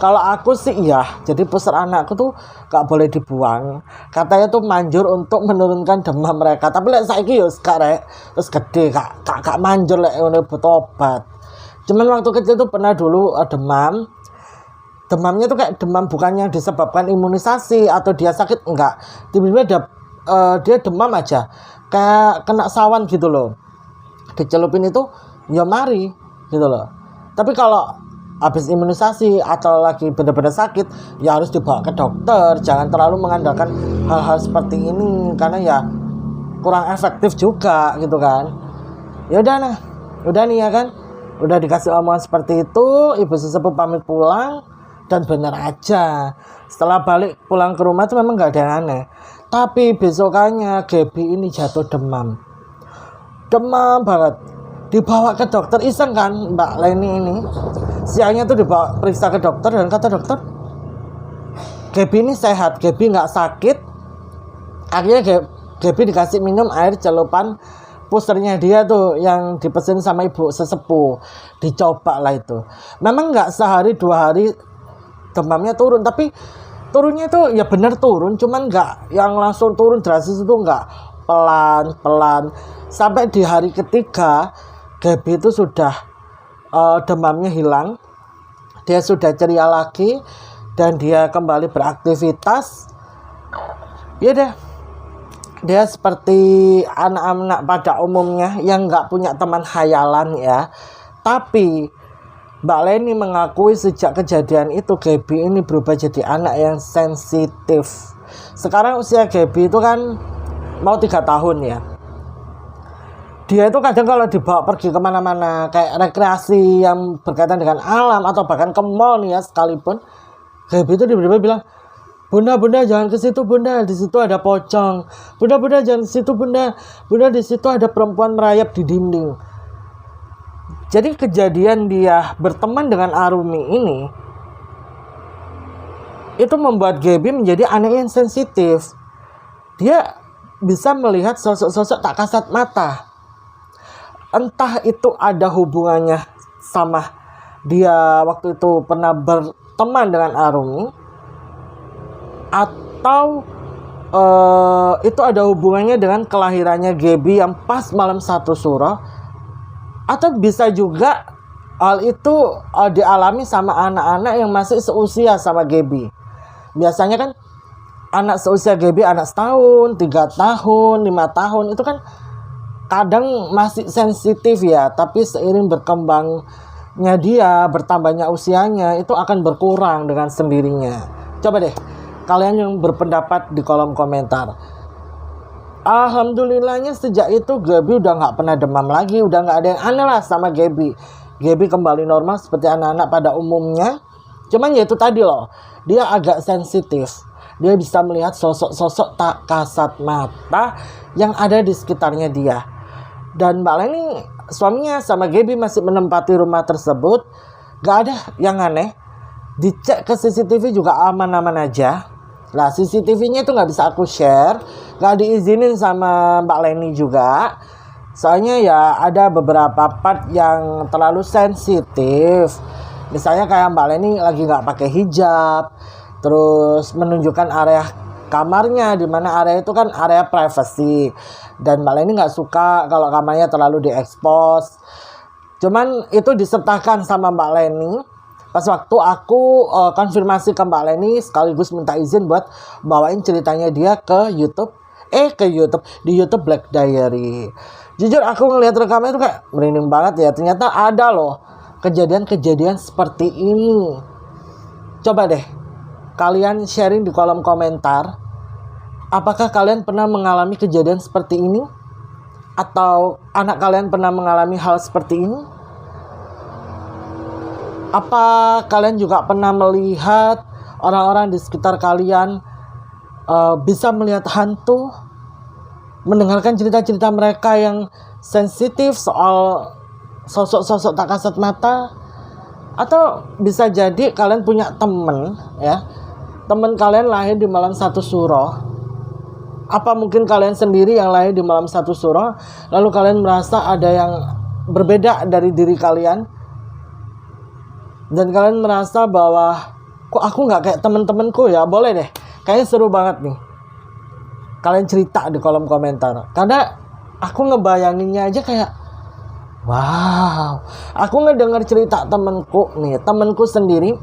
Kalau aku sih iya, jadi pusar anakku tuh gak boleh dibuang. Katanya tuh manjur untuk menurunkan demam mereka. Tapi lek saiki yo sekarang terus gede kak manjur lek butuh obat. Cuman waktu kecil tuh pernah dulu demam. Demamnya tuh kayak demam bukan yang disebabkan imunisasi atau dia sakit, enggak. Tiba-tiba dia demam aja, kayak kena sawan gitu loh. Dicelupin itu ya mari gitu loh. Tapi kalau habis imunisasi atau lagi benar-benar sakit, ya harus dibawa ke dokter. Jangan terlalu mengandalkan hal-hal seperti ini karena ya kurang efektif juga gitu kan. Ya udah nih ya kan. Udah dikasih omongan seperti itu, ibu sesepuh pamit pulang. Dan benar aja, setelah balik pulang ke rumah itu memang gak ada yang aneh. Tapi besokannya Gaby ini jatuh demam banget. Dibawa ke dokter, iseng kan Mbak Leni ini. Siangnya tuh dibawa periksa ke dokter, dan kata dokter Gaby ini sehat, Gaby gak sakit. Akhirnya Gaby dikasih minum air celupan pusernya dia tuh yang dipesan sama ibu sesepuh. Dicoba lah itu. Memang gak sehari 2 hari demamnya turun, tapi turunnya itu ya benar turun, cuman nggak yang langsung turun drastis itu, nggak, pelan sampai di hari ketiga Gaby itu sudah demamnya hilang, dia sudah ceria lagi dan dia kembali beraktivitas. Ya deh, dia seperti anak-anak pada umumnya yang nggak punya teman khayalan ya. Tapi Mbak Leni mengakui sejak kejadian itu Gaby ini berubah jadi anak yang sensitif. Sekarang usia Gaby itu kan mau 3 tahun ya. Dia itu kadang kalau dibawa pergi kemana-mana kayak rekreasi yang berkaitan dengan alam atau bahkan ke mall nih ya sekalipun, Gaby itu tiba-tiba bilang, Bunda jangan ke situ bunda, di situ ada pocong. Bunda jangan ke situ bunda di situ ada perempuan merayap di dinding. Jadi kejadian dia berteman dengan Arumi ini itu membuat Gaby menjadi anak yang sensitif. Dia bisa melihat sosok-sosok tak kasat mata. Entah itu ada hubungannya sama dia waktu itu pernah berteman dengan Arumi, atau itu ada hubungannya dengan kelahirannya Gaby yang pas malam 1 Suro. Atau bisa juga hal itu dialami sama anak-anak yang masih seusia sama Gaby. Biasanya kan anak seusia Gaby, anak setahun, 3 tahun, 5 tahun itu kan kadang masih sensitif ya. Tapi seiring berkembangnya dia, bertambahnya usianya, itu akan berkurang dengan sendirinya. Coba deh kalian yang berpendapat di kolom komentar. Alhamdulillahnya sejak itu Gaby udah gak pernah demam lagi, udah gak ada yang aneh lah sama Gaby. Gaby kembali normal seperti anak-anak pada umumnya. Cuman ya itu tadi loh, dia agak sensitif. Dia bisa melihat sosok-sosok tak kasat mata yang ada di sekitarnya dia. Dan Mbak Leni, suaminya sama Gaby masih menempati rumah tersebut. Gak ada yang aneh. Dicek ke CCTV juga aman-aman aja. Nah, CCTV-nya itu nggak bisa aku share, nggak diizinin sama Mbak Leni juga. Soalnya ya ada beberapa part yang terlalu sensitif. Misalnya kayak Mbak Leni lagi nggak pakai hijab, terus menunjukkan area kamarnya, di mana area itu kan area privacy. Dan Mbak Leni nggak suka kalau kamarnya terlalu diekspos. Cuman itu disertakan sama Mbak Leni. Pas waktu aku konfirmasi ke Mbak Leni sekaligus minta izin buat bawain ceritanya dia ke YouTube. Di YouTube Black Diary. Jujur aku ngelihat rekaman itu kayak merinding banget ya. Ternyata ada loh kejadian-kejadian seperti ini. Coba deh kalian sharing di kolom komentar. Apakah kalian pernah mengalami kejadian seperti ini? Atau anak kalian pernah mengalami hal seperti ini? Apa kalian juga pernah melihat orang-orang di sekitar kalian bisa melihat hantu? Mendengarkan cerita-cerita mereka yang sensitif soal sosok-sosok tak kasat mata? Atau bisa jadi kalian punya temen ya, temen kalian lahir di malam satu suro. Apa mungkin kalian sendiri yang lahir di malam satu suro, lalu kalian merasa ada yang berbeda dari diri kalian? Dan kalian merasa bahwa kok aku nggak kayak temen-temenku ya? Boleh deh, kayaknya seru banget nih. Kalian cerita di kolom komentar. Karena aku ngebayanginnya aja kayak wow. Aku ngedenger cerita temenku sendiri.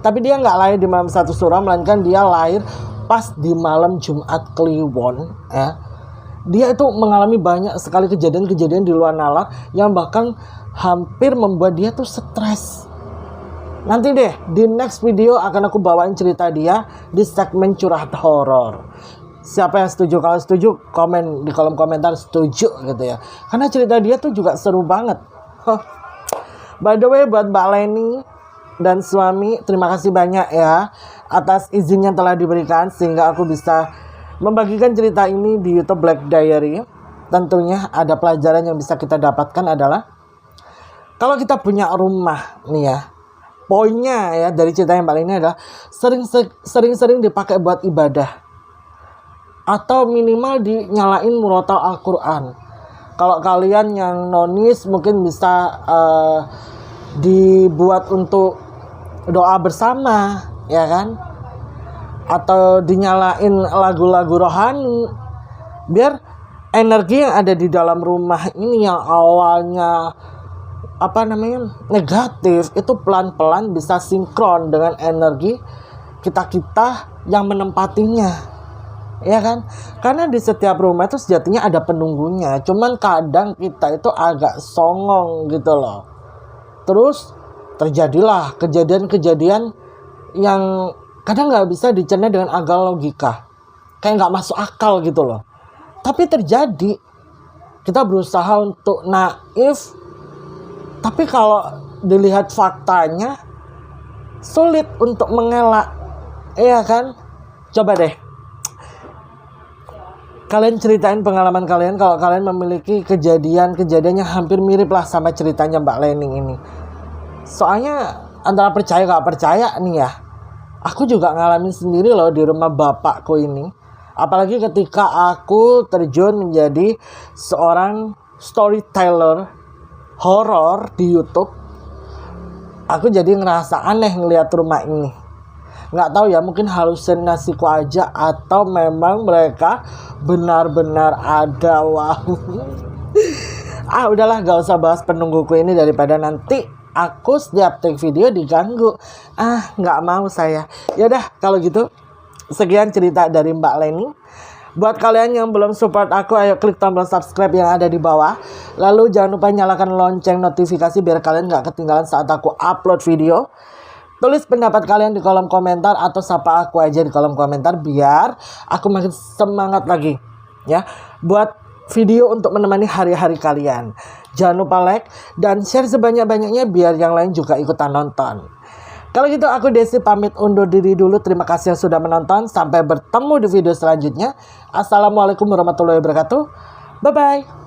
Tapi dia nggak lahir di malam satu suro, melainkan dia lahir pas di malam Jumat Kliwon ya. Dia itu mengalami banyak sekali kejadian-kejadian di luar nalar yang bahkan hampir membuat dia tuh stres. Nanti deh di next video akan aku bawain cerita dia di segmen curhat horor. Siapa yang setuju? Kalau setuju komen di kolom komentar setuju gitu ya. Karena cerita dia tuh juga seru banget. By the way buat Mbak Leni dan suami, terima kasih banyak ya atas izin yang telah diberikan sehingga aku bisa membagikan cerita ini di YouTube Black Diary. Tentunya ada pelajaran yang bisa kita dapatkan adalah kalau kita punya rumah nih ya, poinnya ya dari cerita yang Mbak Leni adalah sering-sering dipakai buat ibadah. Atau minimal dinyalain murotal Al-Quran. Kalau kalian yang nonis mungkin bisa dibuat untuk doa bersama, ya kan? Atau dinyalain lagu-lagu rohani. Biar energi yang ada di dalam rumah ini yang awalnya negatif itu pelan-pelan bisa sinkron dengan energi kita yang menempatinya, ya kan? Karena di setiap rumah itu sejatinya ada penunggunya, cuman kadang kita itu agak songong gitu loh. Terus terjadilah kejadian-kejadian yang kadang nggak bisa dicerna dengan akal logika, kayak nggak masuk akal gitu loh. Tapi terjadi. Kita berusaha untuk naif, tapi kalau dilihat faktanya sulit untuk mengelak, iya kan? Coba deh kalian ceritain pengalaman kalian kalau kalian memiliki kejadian-kejadian yang hampir mirip lah sama ceritanya Mbak Leni ini. Soalnya antara percaya gak percaya nih ya, aku juga ngalamin sendiri loh di rumah bapakku ini. Apalagi ketika aku terjun menjadi seorang storyteller horor di YouTube, aku jadi ngerasa aneh ngelihat rumah ini. Nggak tahu ya, mungkin halusinasiku aja atau memang mereka benar-benar ada. Wow. Udahlah, gak usah bahas penungguku ini daripada nanti aku setiap take video diganggu. Nggak mau saya. Yaudah kalau gitu, sekian cerita dari Mbak Leni. Buat kalian yang belum support aku, ayo klik tombol subscribe yang ada di bawah. Lalu jangan lupa nyalakan lonceng notifikasi biar kalian gak ketinggalan saat aku upload video. Tulis pendapat kalian di kolom komentar atau sapa aku aja di kolom komentar biar aku makin semangat lagi ya buat video untuk menemani hari-hari kalian. Jangan lupa like dan share sebanyak-banyaknya biar yang lain juga ikutan nonton. Kalau gitu aku Desi pamit undur diri dulu. Terima kasih yang sudah menonton. Sampai bertemu di video selanjutnya. Assalamualaikum warahmatullahi wabarakatuh. Bye-bye.